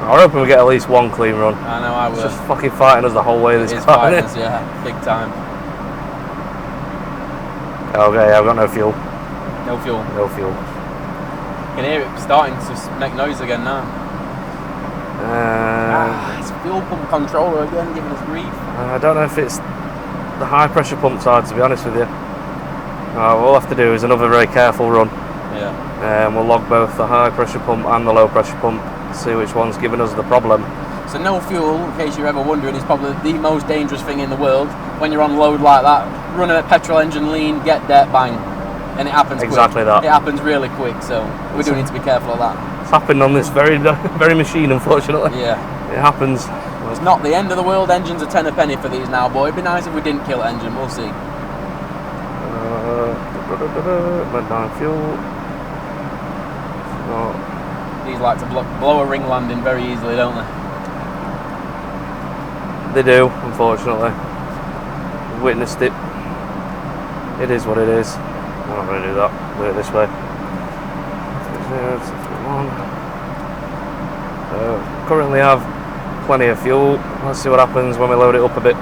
I'm hoping we get at least one clean run. I know, I will. It's just fucking fighting us the whole way this car. Fighting us, yeah, big time. Okay, I've got no fuel. No fuel. No fuel. You can hear it starting to make noise again now. It's fuel pump controller again, giving us grief. I don't know if it's the high pressure pump side, to be honest with you. What we'll have to do is another very careful run. Yeah. We'll log both the high pressure pump and the low pressure pump, see which one's giving us the problem. So no fuel, in case you're ever wondering, is probably the most dangerous thing in the world. When you're on load like that, running a petrol engine lean, get dirt, bang. And it happens exactly quick. that. It happens really quick, so we do need to be careful of that. It's happened on this very machine, unfortunately. Yeah. It happens. It's not the end of the world. Engines are 10 a penny for these now, boy. It'd be nice if we didn't kill the engine. We'll see. Went down fuel. These like to blow a ring landing very easily, don't they? They do, unfortunately. Witnessed it. It is what it is. I'm not going to do that. Do it this way. Currently have plenty of fuel. Let's see what happens when we load it up a bit.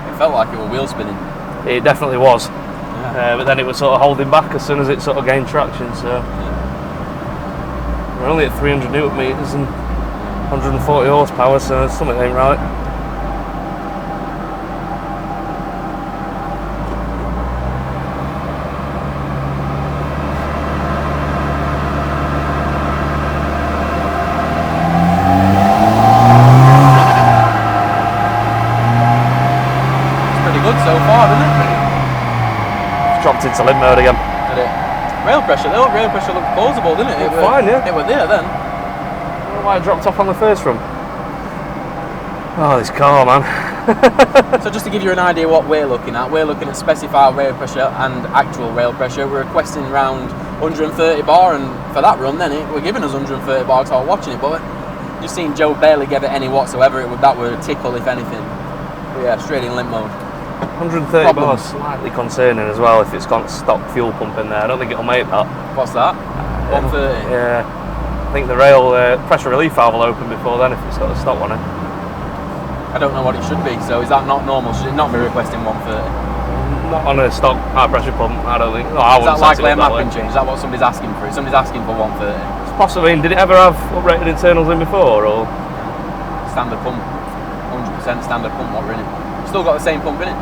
It felt like it was wheel spinning. It definitely was. Yeah. But then it was sort of holding back as soon as it sort of gained traction. So we're only at 300 newton meters and 140 horsepower, so something ain't right. So far, didn't it? Dropped into limp mode again. Did it? Rail pressure looked plausible, didn't it? It was fine, yeah. It was there then. I don't know why it dropped off on the first run. Oh, this car, man. So just to give you an idea what we're looking at specified rail pressure and actual rail pressure. We're requesting around 130 bar, and for that run then we're giving us 130 bar because I was watching it, but just seen Joe barely give it any whatsoever. That would tickle if anything. But yeah, straight in limp mode. 130 bar, slightly concerning as well if it's got stock fuel pump in there. I don't think it'll make that. What's that? 130? Yeah. I think the rail pressure relief valve will open before then if it's got a stock on it. I don't know what it should be, so is that not normal? Should it not be requesting 130? Not on a stock high pressure pump, I don't think. No, I is that wouldn't likely a set it up that mapping way. change? Is that what somebody's asking for? Somebody's asking for 130? It's possible. I mean, did it ever have uprated internals in before, or? Standard pump. 100% standard pump, what we're in it. Still got the same pump in it.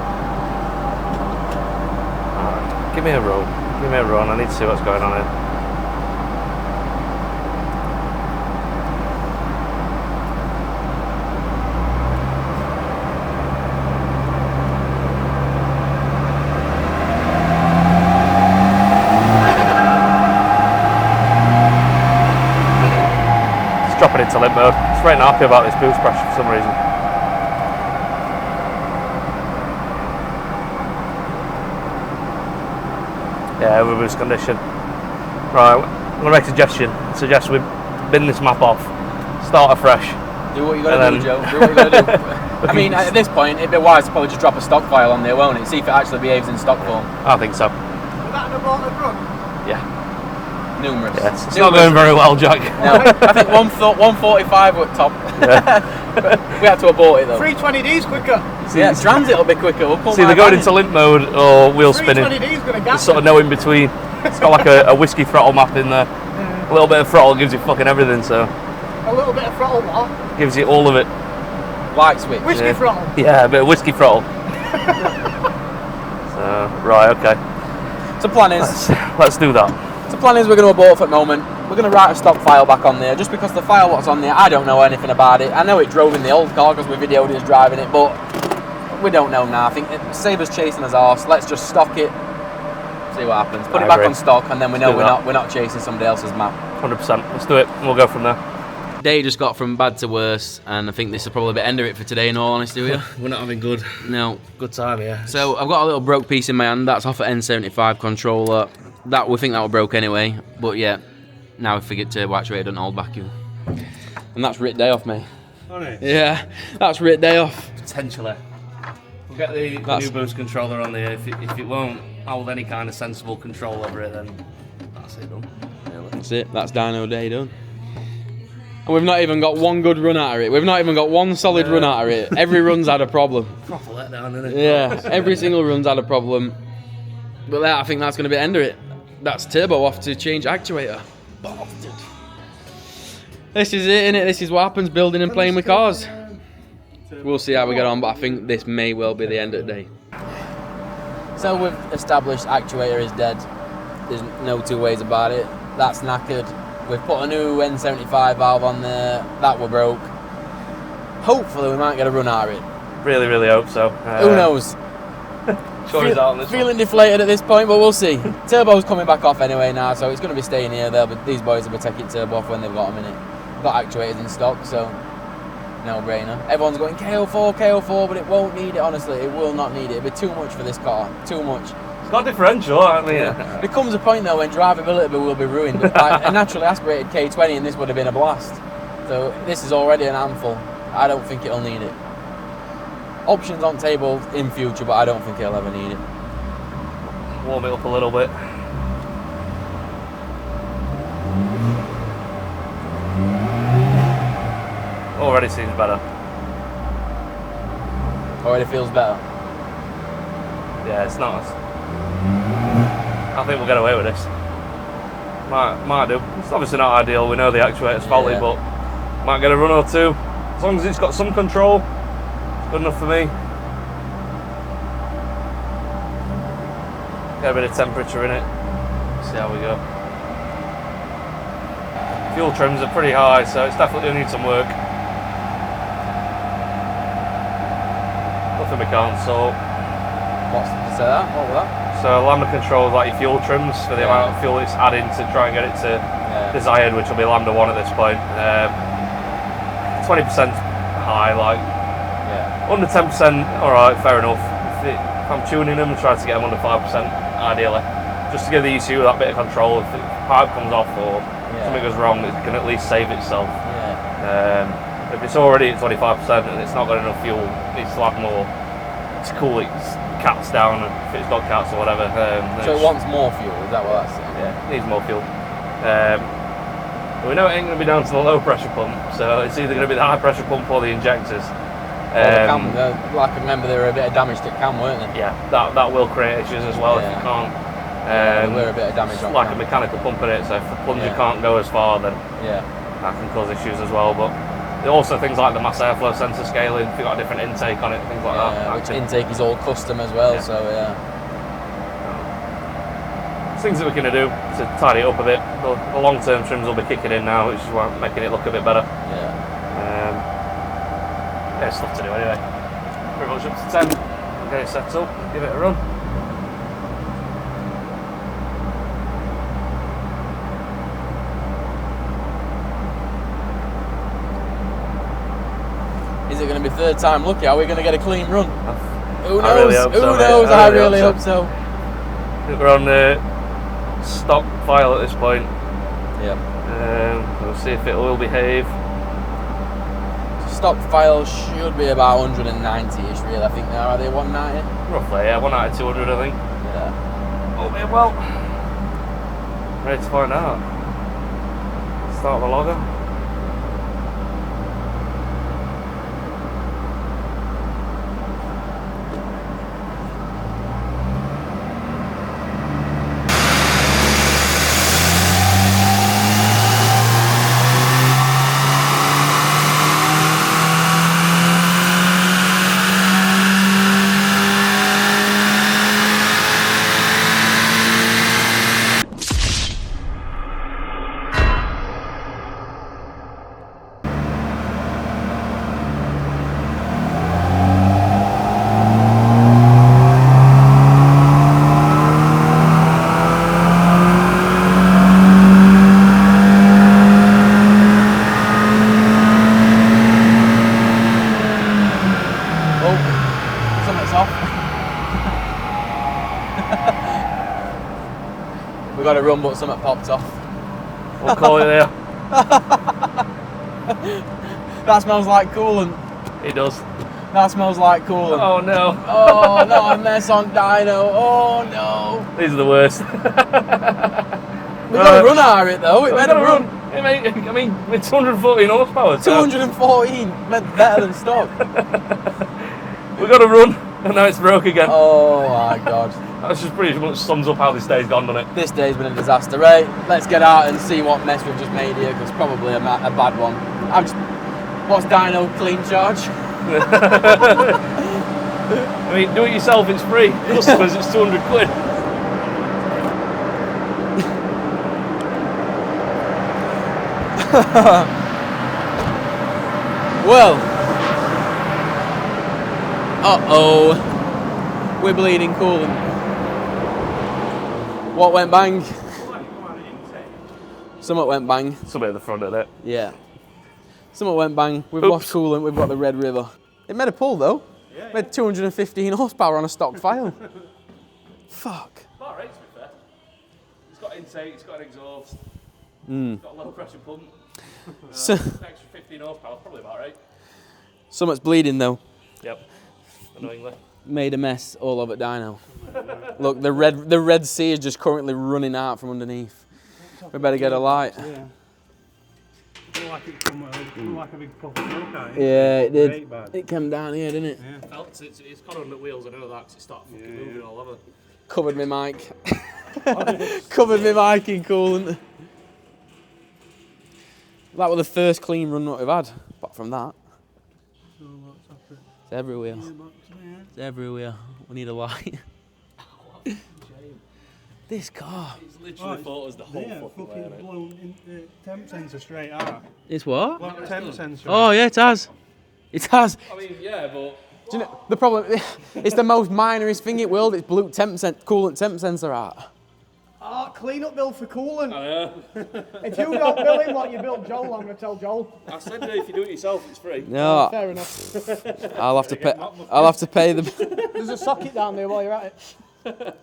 Give me a run. Give me a run. I need to see what's going on here. It's dropping into limp mode. It's very happy about this boost pressure for some reason. Yeah, overboost condition. Right, I'm going to make a suggestion. I suggest we bin this map off, start afresh. Do what you got to do, Joe. Do what you got to do. I mean, at this point, it'd be wise to probably just drop a stock file on there, won't it? See if it actually behaves in stock form. I think so. Was that an aborted run? Yeah. Numerous. Yes. It's not going very well, Jack. No, I think 145 were top. Yeah. We had to abort it though. 320D's quicker. Yeah, transit will be quicker. We'll It's either going into limp mode or wheel spinning. 320D's going to There's gas. sort of no in between. It's got like a whiskey throttle map in there. A little bit of throttle gives you fucking everything, so A little bit of throttle what? gives you all of it. Light switch. Whiskey throttle. Yeah, a bit of whiskey throttle. So, right, okay. So plan is, Let's do that. we're going to abort for the moment. We're going to write a stock file back on there, just because the file what's on there, I don't know anything about it. I know it drove in the old car because we videoed us driving it, but we don't know now. I think Saber's chasing us arse. Let's just stock it, see what happens. Put it back on stock, and then we know we're not chasing somebody else's map. 100%. Let's do it, and we'll go from there. Day just got from bad to worse, and I think this will probably be the end of it for today, in all honesty with you. We're not having good time here. So I've got a little broke piece in my hand. That's off an N75 controller. That we think that was broke anyway, but yeah. Now we figured turbo actuator doesn't hold vacuum. And that's writ day off, mate. On it? Yeah, that's writ day off. Potentially. We'll get the new boost controller on there. If it won't hold any kind of sensible control over it, then that's it done. That's it, that's Dyno day done. And we've not even got one good run out of it. We've not even got one solid run out of it. Every run's had a problem. Proper letdown, isn't it? Yeah, every single run's had a problem. But I think that's going to be the end of it. That's turbo off to change actuator. Bastard. This is it, innit? This is what happens building and playing with cars. We'll see how we get on, but I think this may well be the end of the day. So we've established actuator is dead. There's no two ways about it. That's knackered. We've put a new N75 valve on there. That were broke. Hopefully we might get a run out of it. Really, really hope so. Who knows? Feeling deflated at this point, but we'll see. Turbo's coming back off anyway now, so it's going to be staying here. These boys will be taking turbo off when they've got them in it. Got actuators in stock, so no brainer. Everyone's going KO4, but it won't need it, honestly. It will not need it. It'll be too much for this car. Too much. It's got differential, I mean. There becomes a point though when drivability will be ruined. Like a naturally aspirated K20 and this would have been a blast. So this is already an handful. I don't think it'll need it. Options on table in future, but I don't think it'll ever need it. Warm it up a little bit. Already seems better. Already feels better. Yeah, it's nice. I think we'll get away with this. Might do. It's obviously not ideal. We know the actuator's faulty, but might get a run or two. As long as it's got some control, it's good enough for me. Get a bit of temperature in it. See how we go. Fuel trims are pretty high, so it's definitely going to need some work. Nothing we can't sort. What was that? So lambda controls like your fuel trims for the amount of fuel it's adding to try and get it to desired, which will be lambda 1 at this point. 20% high, like Under 10%, alright, fair enough. If I'm tuning them and trying to get them under 5%, ideally. Just to give the ECU that bit of control. If the pipe comes off or something goes wrong, it can at least save itself. If it's already at 25% and it's not got enough fuel, it needs to add more to cool its cats down, if it's got cats or whatever. So it wants more fuel, is that what that's saying? Yeah, it needs more fuel. We know it ain't going to be down to the low pressure pump, so it's either going to be the high pressure pump or the injectors. The cam, like I remember there were a bit of damage to cam, weren't there? Yeah, that will create issues as well if you can't. There were a bit of damage on like cam. a mechanical pump in it, so if the plunger can't go as far, then that can cause issues as well. But also things like the mass airflow sensor scaling, if you've got a different intake on it, things like that. Which intake is all custom as well, so There's things that we're going to do to tidy it up a bit. The long-term trims will be kicking in now, which is why I'm making it look a bit better. Yeah, stuff to do anyway. Pretty much up to 10. We'll get it set up, give it a run. Is it going to be third time lucky? Are we going to get a clean run? Who knows? I really hope so, Who knows? I really hope so. We're on the stock file at this point. Yeah. We'll see if it will behave. Stock file should be about 190-ish, really. I think now are they 190? Roughly, yeah, 190, 200, I think. Yeah. Oh, yeah, well, ready to find out. Start the logger. We got a run, but something popped off. We'll call it there. That smells like coolant. It does. That smells like coolant. Oh no. Oh no, a mess on dyno. Oh no. These are the worst. We got a run out of it though. It made a run. I mean, with 214 horsepower. 214 meant better than stock. We got a run, and now it's broke again. Oh my god. That just pretty much sums up how this day's gone, doesn't it? This day's been a disaster, right? Let's get out and see what mess we've just made here, because probably a bad one. What's dyno clean charge? I mean, do it yourself, it's free. Customers, it's 200 quid. Well, uh-oh, we're bleeding coolant. What went bang? Something went bang. Something at the front of it. Yeah. Something went bang. We've lost coolant. We've got the Red River. It made a pull though. It made 215 horsepower on a stock file. Fuck. About right, to be fair. It's got intake, it's got an exhaust, it's got a low pressure pump. So, Extra 15 horsepower, probably about right. Something's bleeding though. Yep. Annoyingly. Made a mess all over dyno. Look, the Red Sea is just currently running out from underneath. We better get a light. Yeah. Like it come like a big proper stroke out. Yeah, it did. Great bad. It came down here, didn't it? Yeah. It's got on the wheels, I know that, 'cause it started fucking moving all over. Covered my mic. Covered my mic in coolant. That was the first clean run that we've had. Apart from that, So what's after? it's everywhere. Gearbox there. It's everywhere. We need a light. This car. It's literally thought us the whole Yeah, fucking way. fucking blown in the temp sensor straight out. It's what? Block temp sensor. Oh yeah, it has. It has. I mean, yeah, but Do you know the problem? It's the most minorest thing in the world. It's blue coolant temp sensor out. Oh, clean up bill for coolant. I know. If you don't bill him what you billed Joel, I'm going to tell Joel. I said if you do it yourself, it's free. No, Fair enough. I'll have to pay. I'll have to pay them. There's a socket down there while you're at it.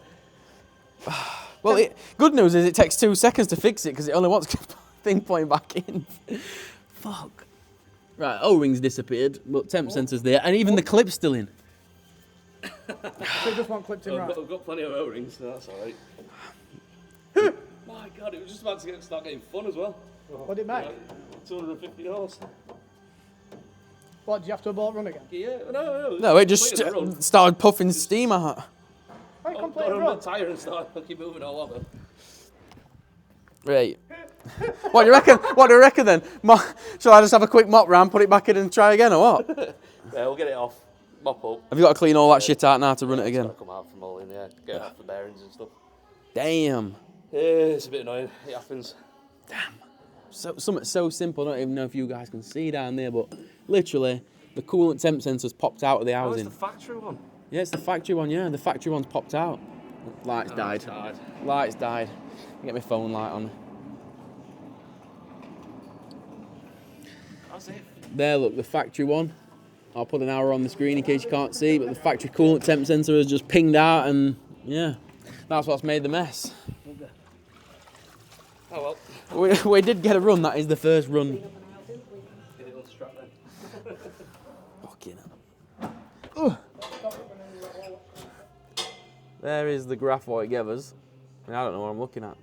Well, good news is it takes 2 seconds to fix it because it only wants thing pointing back in. Fuck. Right, O-ring's disappeared, but temp sensor's there, and even the clip's still in. So just one clipped in right. I've got plenty of O-rings, so that's alright. My God, it was just about to start getting fun as well. What did it make? $250. What, did you have to abort run again? Yeah, no. No, it just started puffing steam out. Right, Got completely on run. the tyre and started keep moving all over. Right. What do you reckon? What do you reckon then? Shall I just have a quick mop round, put it back in and try again, or what? Yeah, we'll get it off. Mop up. Have you got to clean all that shit out now to run it again? Come out from all in, yeah. Get off the bearings and stuff. Damn. Yeah, it's a bit annoying. It happens. So something so simple. I don't even know if you guys can see down there, but literally the coolant temp sensor's popped out of the Oh, housing. it's the factory one. Yeah, it's the factory one. Yeah, the factory one's popped out. Lights died. Lights died. Get my phone light on. That's it. There, look, the factory one. I'll put an hour on the screen in case you can't see, but the factory coolant temp sensor has just pinged out, and yeah, that's what's made the mess. Oh well. We did get a run. That is the first run. Get it unstrapped then. Fucking hell. There is the graph what it gave us. I don't know what I'm looking at.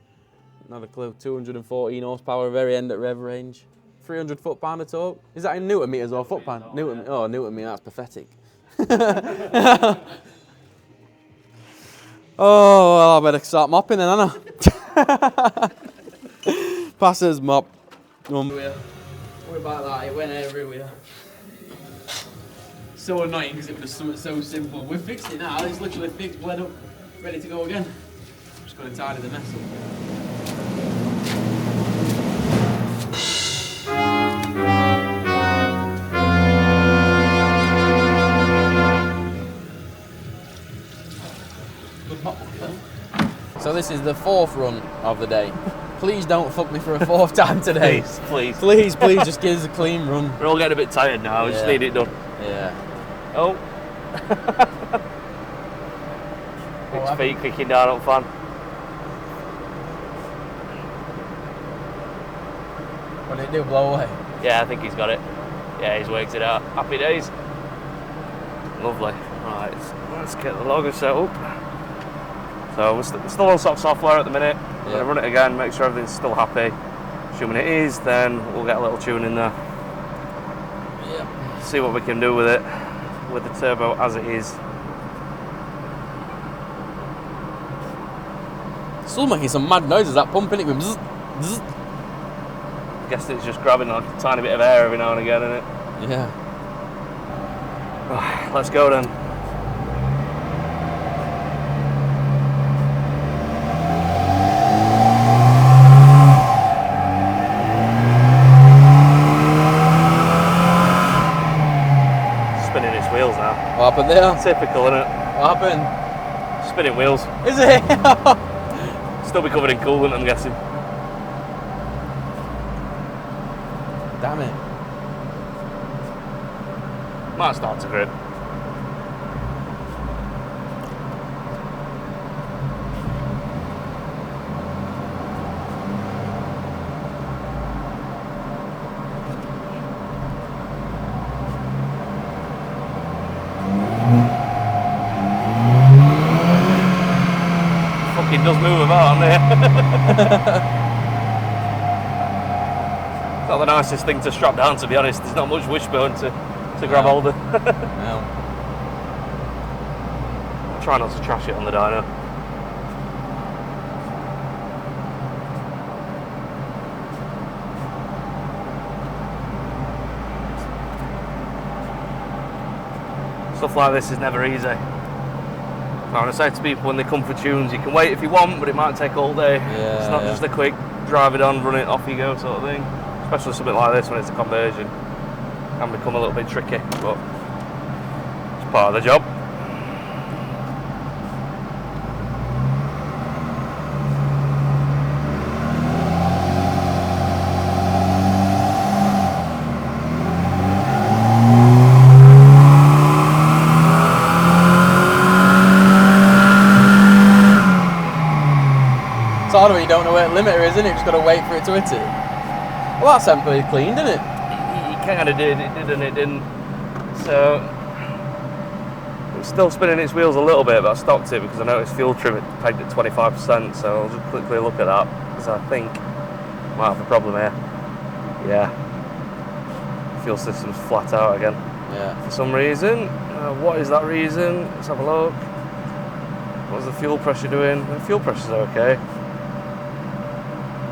Not a clue. 214 horsepower, very end at rev range. 300 foot-pound of torque. Is that in Newton meters or foot-pound? Newton. Oh, Newton meter. That's pathetic. Oh, well, I better start mopping then, Anna. Passes mop. We're about that. It went everywhere. So annoying because it was something so simple. We've fixed it now. It's literally fixed, bled up, ready to go again. Just got to tidy the mess up. So this is the 4th run of the day. Please don't fuck me for a 4th time today. Please. Please, just give us a clean run. We're all getting a bit tired now. We just need it done. Yeah. Oh. His feet kicking down up fan. What did it do? Blow away? Yeah, I think he's got it. Yeah, he's worked it out. Happy days. Lovely. Right, let's get the logger set up. So we're still on software at the minute. We're going to run it again, make sure everything's still happy. Assuming it is, then we'll get a little tune in there. Yeah. See what we can do with it, with the turbo as it is. Still making some mad noises, that pumping it with bzz, bzz. I guess it's just grabbing like a tiny bit of air every now and again, isn't it? Yeah. Right, let's go then. Spinning its wheels now. What happened there? Typical, isn't it? What happened? Spinning wheels. Is it? Still be covered in coolant, I'm guessing. Damn it. Might start to grip. Fucking does move about on there. Not the nicest thing to strap down, to be honest. There's not much wishbone to grab hold of. No. Try not to trash it on the dyno. Stuff like this is never easy. I want to say to people when they come for tunes, you can wait if you want, but it might take all day. Yeah, it's not just a quick drive it on, run it, off you go sort of thing. Especially something like this when it's a conversion. Can become a little bit tricky, but it's part of the job. automatic limiter, isn't it? Just got to wait for it to hit it. Well, that's simply clean, didn't it? It kind of did. It did and it didn't. So it's still spinning its wheels a little bit, but I stopped it because I noticed fuel trim it pegged at 25%. So I'll just quickly look at that because I think I might have a problem here. Yeah, fuel system's flat out again. Yeah. For some reason. What is that reason? Let's have a look. What's the fuel pressure doing? The fuel pressure's okay.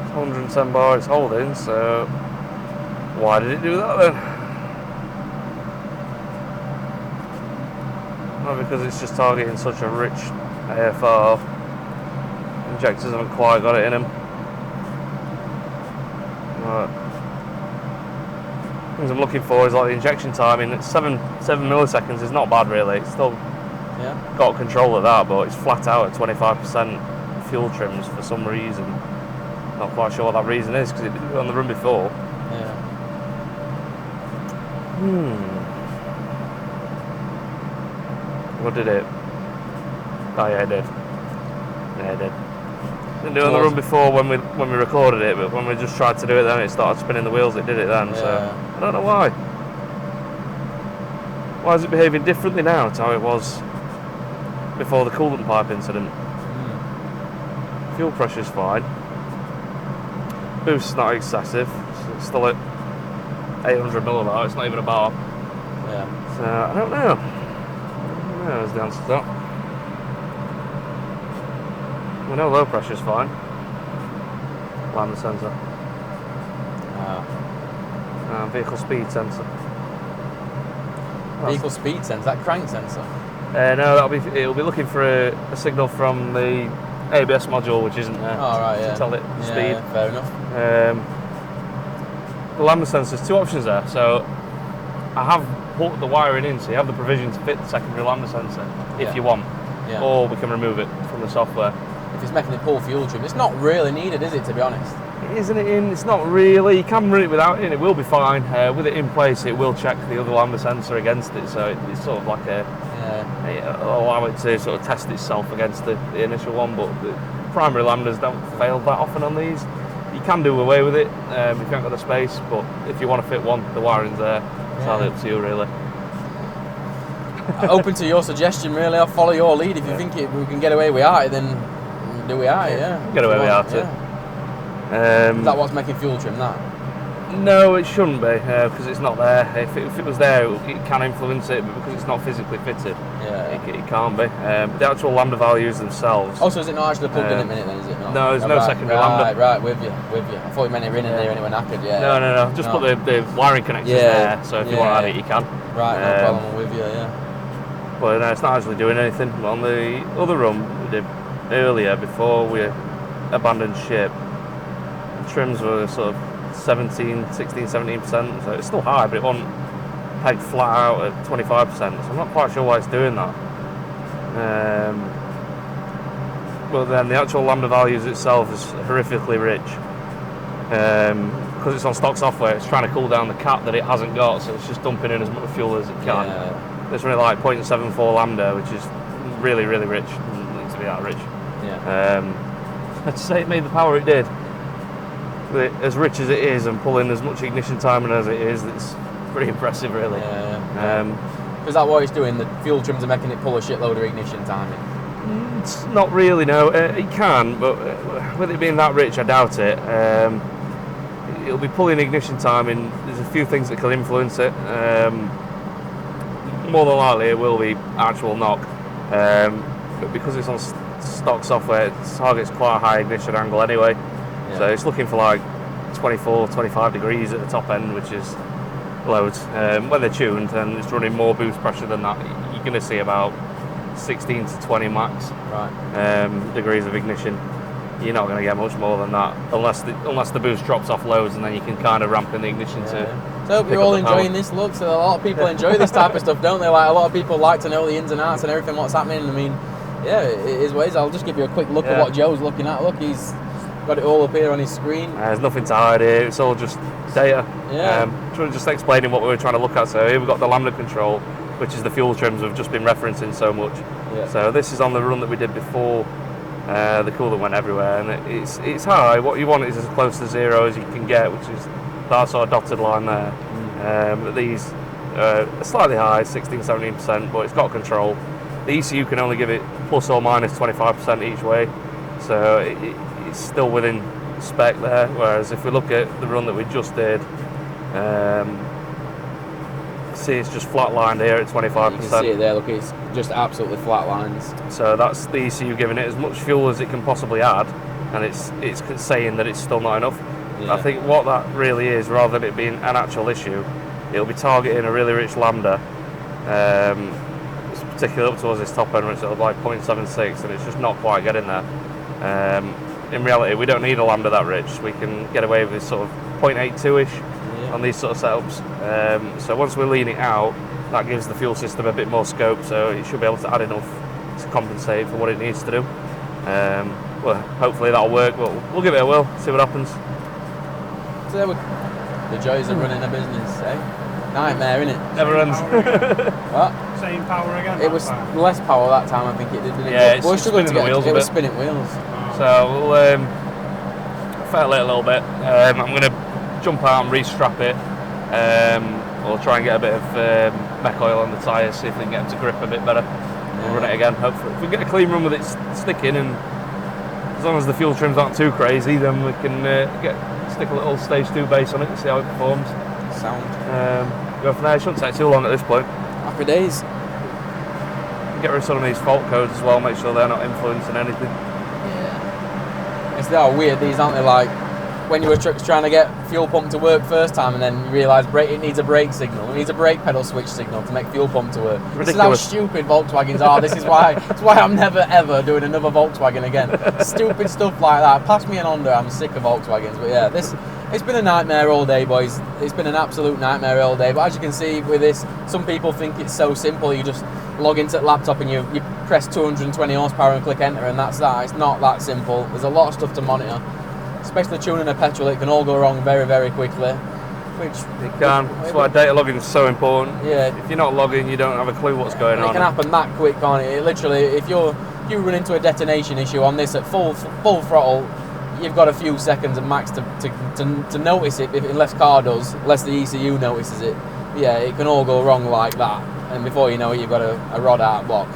It's 110 bar it's holding, so why did it do that then? Not because it's just targeting such a rich AFR. Injectors haven't quite got it in them. Right. Things I'm looking for is like the injection timing. It's 7 milliseconds is not bad really. It's still got control of that, but it's flat out at 25% fuel trims for some reason. Not quite sure what that reason is because it did it on the run before. Yeah. What did it? Oh yeah, it did. Yeah, it did. Didn't do it on the run before when we recorded it, but when we just tried to do it then it started spinning the wheels, it did it then, so I don't know why. Why is it behaving differently now to how it was before the coolant pipe incident? Fuel pressure's fine. Boost's not excessive, it's still at 800 millibar, it's not even a bar. Yeah. So I don't know. There's the answer to that. We know low pressure's fine. Lambda sensor. Vehicle speed sensor. Vehicle speed sensor, that crank sensor? No, it'll be looking for a signal from the ABS module, which isn't there. Oh, right, to tell it the speed. Yeah, fair enough. The lambda sensor's two options there. So I have put the wiring in, so you have the provision to fit the secondary lambda sensor if you want, or we can remove it from the software. If it's making it pull fuel trim, it's not really needed, is it, to be honest? Isn't it in? It's not really. You can run it without it and it will be fine. With it in place, it will check the other lambda sensor against it, so it's sort of like allow it to sort of test itself against the initial one, but the primary lambdas don't fail that often on these. You can do away with it if you haven't got the space, but if you want to fit one, the wiring's there. It's entirely up to you, really. Open to your suggestion, really. I'll follow your lead. If you think we can get away without it, then do without it, Get away without it. Is that what's making fuel trim, that? No, it shouldn't be, because it's not there. If it was there, it can influence it, but because it's not physically fitted, it can't be. The actual lambda values themselves... Oh, so is it not actually plugged in a minute then, is it not? No, there's no secondary lambda. Right, with you. I thought you meant it were in there anyway knackered, No, just put the wiring connectors there, so if you want to add it, you can. Right, no problem, I'm with you, But no, it's not actually doing anything. On the other run we did earlier, before we abandoned ship, the trims were sort of 17%, so it's still high, but it wasn't pegged flat out at 25%, so I'm not quite sure why it's doing that. But then the actual lambda values itself is horrifically rich. Because it's on stock software, it's trying to cool down the cap that it hasn't got, so it's just dumping in as much fuel as it can. It's really like 0.74 lambda, which is really, really rich. It doesn't need to be that rich. I'd say it made the power it did. As rich as it is and pulling as much ignition timing as it is, it's pretty impressive, really. Is that what it's doing? The fuel trims are making it pull a shitload of ignition timing? It's not really, no. It can, but with it being that rich, I doubt it. It'll be pulling ignition timing. There's a few things that can influence it. More than likely, it will be actual knock. But because it's on stock software, it targets quite a high ignition angle anyway. So it's looking for like 24, 25 degrees at the top end, which is loads. When they're tuned and it's running more boost pressure than that, you're going to see about 16 to 20 max degrees of ignition. You're not going to get much more than that, unless the boost drops off loads, and then you can kind of ramp in the ignition to. So I hope you're all enjoying this. Look, so a lot of people enjoy this type of stuff, don't they? Like a lot of people like to know the ins and outs and everything, what's happening. I mean, it is what it is. I'll just give you a quick look at what Joe's looking at. Look, he's got it all up here on his screen. There's nothing to hide here, it's all just data. Just explaining what we were trying to look at. So here we've got the lambda control, which is the fuel trims we've just been referencing so much. So this is on the run that we did before The coolant went everywhere, and it's high. What you want is as close to zero as you can get, which is that sort of dotted line there. But these are slightly high, 16-17%, but it's got control. The ECU can only give it plus or minus 25% each way, so it's still within spec there. Whereas if we look at the run that we just did, see it's just flatlined here at 25%. You can see it there, look, it's just absolutely flat lines. So that's the ECU giving it as much fuel as it can possibly add, and it's saying that it's still not enough. Yeah. I think what that really is, rather than it being an actual issue, it'll be targeting a really rich lambda, particularly up towards this top end, which is like 0.76, and it's just not quite getting there. In reality, we don't need a lambda that rich. We can get away with this sort of 0.82-ish on these sort of setups. So once we lean it out, that gives the fuel system a bit more scope, so it should be able to add enough to compensate for what it needs to do. Well, hopefully that'll work, but we'll give it a whirl, see what happens. So the joys of running a business, eh? Nightmare, innit? Never ends. What? Same power again? It was less power that time, I think it did, didn't it? Yeah, But it's spinning the wheels a It was bit. spinning wheels. So we'll fail it a little bit. I'm going to jump out and restrap it. We'll try and get a bit of mech oil on the tyres, see if we can get them to grip a bit better. We'll run it again, hopefully. If we get a clean run with it sticking, and as long as the fuel trims aren't too crazy, then we can stick a little stage 2 base on it and see how it performs. Sound. Go from there. It shouldn't take too long at this point. Happy days. Get rid of some of these fault codes as well, make sure they're not influencing anything. Yeah. They are weird, these, aren't they? Like, when you were trying to get fuel pump to work first time, and then you realise it needs a brake signal, it needs a brake pedal switch signal to make fuel pump to work. Ridiculous. This is how stupid Volkswagens are. This is why I'm never ever doing another Volkswagen again. Stupid stuff like that. Pass me an Honda, I'm sick of Volkswagens. But yeah, it's been a nightmare all day, boys. It's been an absolute nightmare all day. But as you can see with this, some people think it's so simple. You just log into the laptop and you press 220 horsepower and click enter, and that's that. It's not that simple. There's a lot of stuff to monitor. Especially tuning a petrol, it can all go wrong very, very quickly. Which It can. That's why data logging is so important. Yeah. If you're not logging, you don't have a clue what's going on. It can happen that quick, can't it? Literally, if you run into a detonation issue on this at full throttle, you've got a few seconds at max to notice it, unless car does, unless the ECU notices it. Yeah, it can all go wrong like that, and before you know it, you've got a rod out block.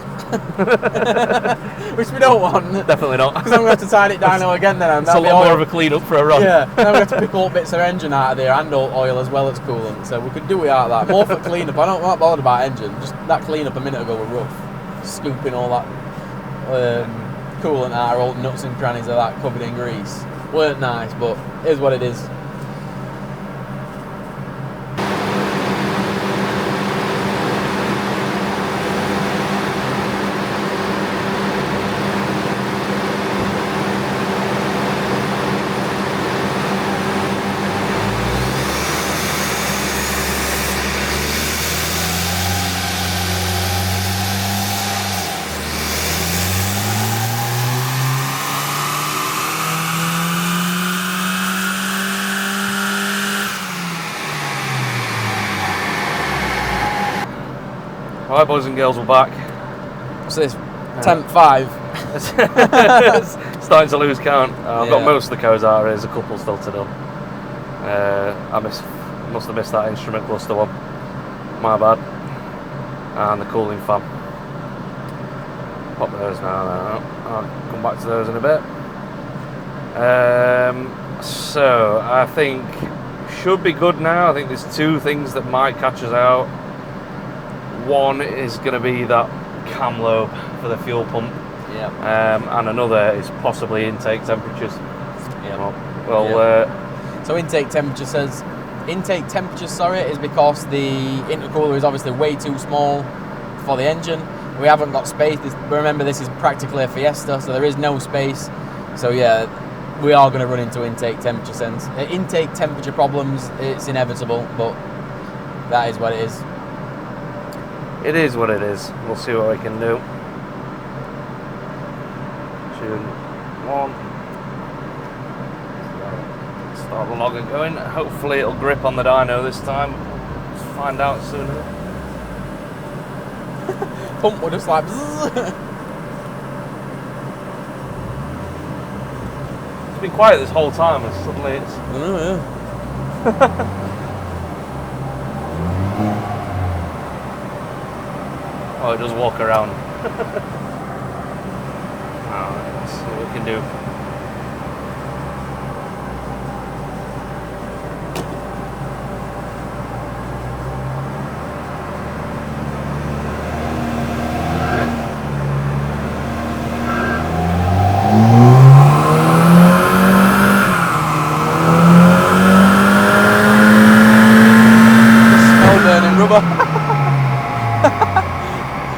Which we don't want. Definitely not. Because I'm going to have to tie it Dyno again then. And it's a lot more of a clean up for a run. Yeah, then we have to pick all bits of engine out of there and oil as well as coolant. So we could do without that. More for clean up. I'm not bothered about engine. Just that clean up a minute ago was rough. Scooping all that coolant out, all nuts and crannies of that covered in grease. Weren't nice, but it is what it is. Alright, boys and girls, we're back. What's this? Temp 5. Starting to lose count. I've got Yeah. most of the codes out. There's a couple still to do. I must have missed that instrument cluster one. My bad. And the cooling fan. Pop those now. I'll come back to those in a bit. So I think should be good now. I think there's two things that might catch us out. One is going to be that cam lobe for the fuel pump. Yeah. And another is possibly intake temperatures. Yeah. Well, So intake temperature is because the intercooler is obviously way too small for the engine. We haven't got space. Remember, this is practically a Fiesta, so there is no space. So yeah, we are going to run into intake temperature problems. It's inevitable, but that is what it is. it is what it is. We'll see what we can do. Tune 1. Start the logger going. Hopefully it'll grip on the dyno this time. Let's find out sooner. Pump will just like bzzz. been quiet this whole time, and suddenly it's. I know, yeah. Oh, it does walk around. Alright, let's see what we can do.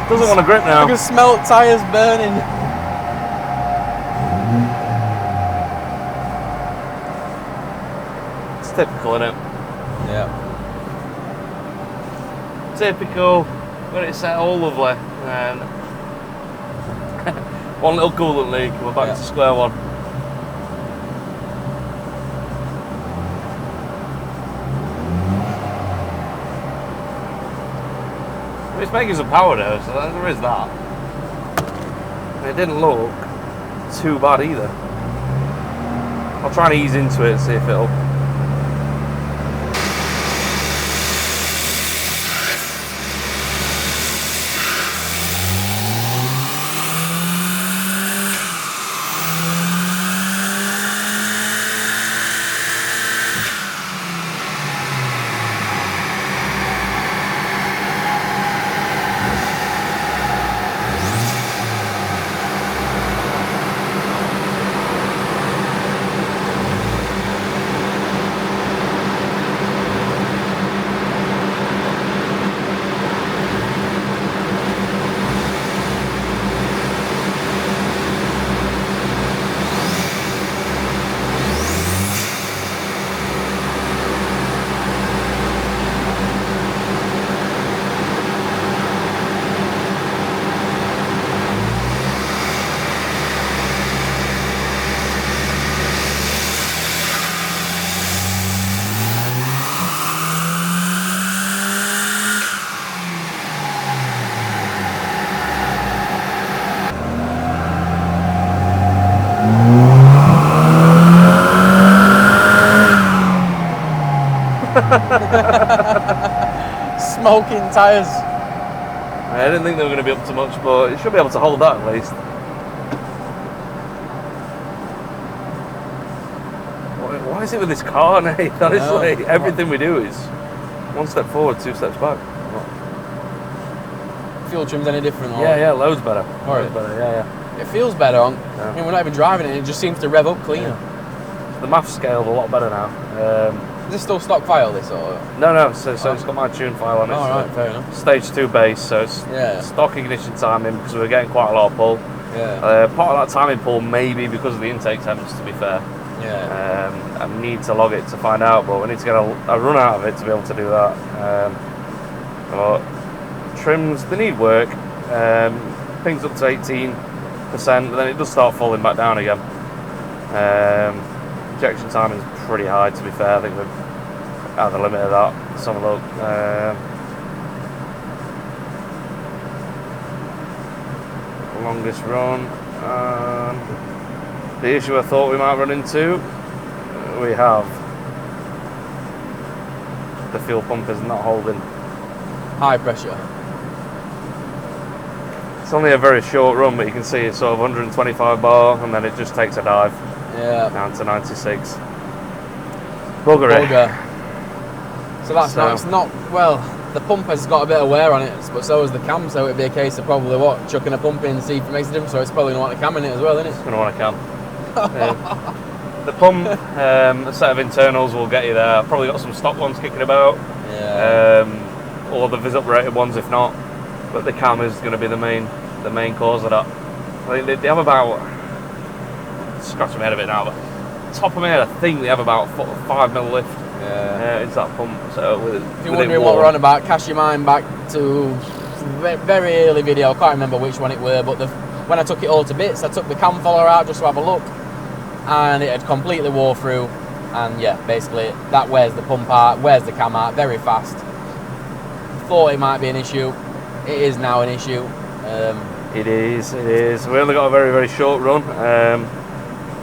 Doesn't want to grip now. I can smell tyres burning. It's typical, isn't it? Yeah. Typical. When it's set all lovely, and one little coolant leak, we're back to square one. It's making some power though, so there is that. And it didn't look too bad either. I'll try and ease into it and see if it'll. Smoking tyres. I didn't think they were going to be up to much, but it should be able to hold that at least. Why is it with this car, Nate? Honestly, everything we do is one step forward, two steps back. Fuel trim's any different? Or? Yeah, loads better. Alright. Loads better, yeah. It feels better. I mean, we're not even driving it, it just seems to rev up cleaner. Yeah. The math scale's a lot better now. Is this still stock file, this, or? No, so it's got my tune file on it. Alright, fair enough. Stage 2 base, so it's stock ignition timing because we were getting quite a lot of pull. Yeah. Part of that timing pull maybe because of the intake temps, to be fair. Yeah. I need to log it to find out, but we need to get a run out of it to be able to do that. But trims, they need work. Pings up to 18%, but then it does start falling back down again. Injection timing is pretty high, to be fair. I think we're at the limit of that. Let's have a look. Longest run. The issue I thought we might run into, we have. The fuel pump is not holding. High pressure. It's only a very short run, but you can see it's sort of 125 bar, and then it just takes a dive down to 96. Bugger. So that's not, well, the pump has got a bit of wear on it, but so has the cam, so it'd be a case of probably chucking a pump in, see if it makes a difference, so it's probably going to want a cam in it as well, isn't it? It's going to want a cam. The pump, a set of internals will get you there. I've probably got some stock ones kicking about, or the vis-up rated ones if not, but the cam is going to be the main cause of that. I think they have about, scratch my head a bit now, but top of my head I think they have about 5mm lift into that pump. So if you're wondering what we're on about, cast your mind back to very early video. I can't remember which one it were, but when I took it all to bits, I took the cam follower out just to have a look, and it had completely wore through. And yeah, basically that wears the pump out, wears the cam out very fast. Thought it might be an issue. It is now an issue. It is. We only got a very, very short run.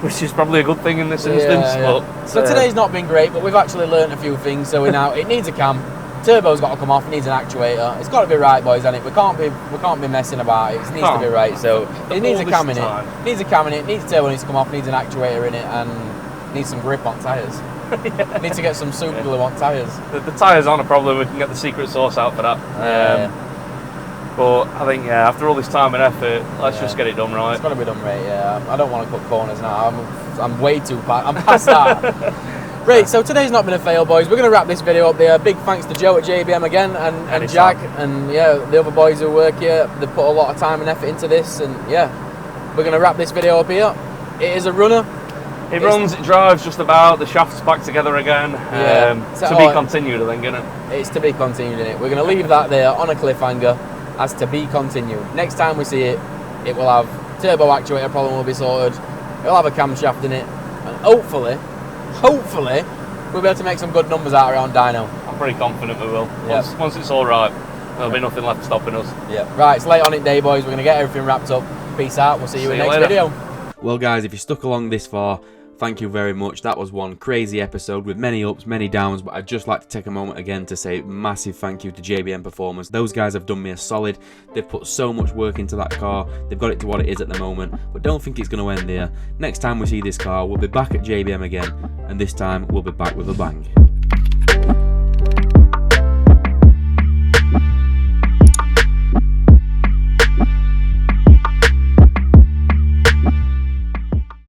which is probably a good thing in this instance. Yeah. But so today's not been great, but we've actually learnt a few things. So we now, it needs a cam. Turbo's got to come off. It needs an actuator. It's got to be right, boys, hasn't it? We can't be messing about it. It needs to be right. So it needs a cam in it. It needs a cam in it. It needs a turbo needs to come off. It needs an actuator in it, and needs some grip on tyres. Need to get some super glue on tyres. The tyres aren't a problem. We can get the secret sauce out for that. But I think after all this time and effort, let's just get it done right. It's got to be done right. Yeah, I don't want to cut corners now. I'm way too past. I'm past that. Right, so today's not been a fail, boys. We're going to wrap this video up there. Big thanks to Joe at JBM again, and Jack, and the other boys who work here. They put a lot of time and effort into this, and we're going to wrap this video up here. It is a runner. It runs, it drives just about. The shaft's back together again. To be continued, I think, isn't it? It's to be continued, innit? We're going to leave that there on a cliffhanger as to be continued. Next time we see it, it will have turbo actuator problem will be sorted. It'll have a camshaft in it, and hopefully, we'll be able to make some good numbers out of it on Dyno. I'm pretty confident we will. Once it's all right, there'll be nothing left stopping us. Yeah. Right, it's late on it day, boys. We're going to get everything wrapped up. Peace out. We'll see you in the next video. Well, guys, if you stuck along this far, thank you very much. That was one crazy episode with many ups, many downs, but I'd just like to take a moment again to say massive thank you to JBM Performance. Those guys have done me a solid. They've put so much work into that car. They've got it to what it is at the moment, but don't think it's going to end there. Next time we see this car, we'll be back at JBM again, and this time we'll be back with a bang.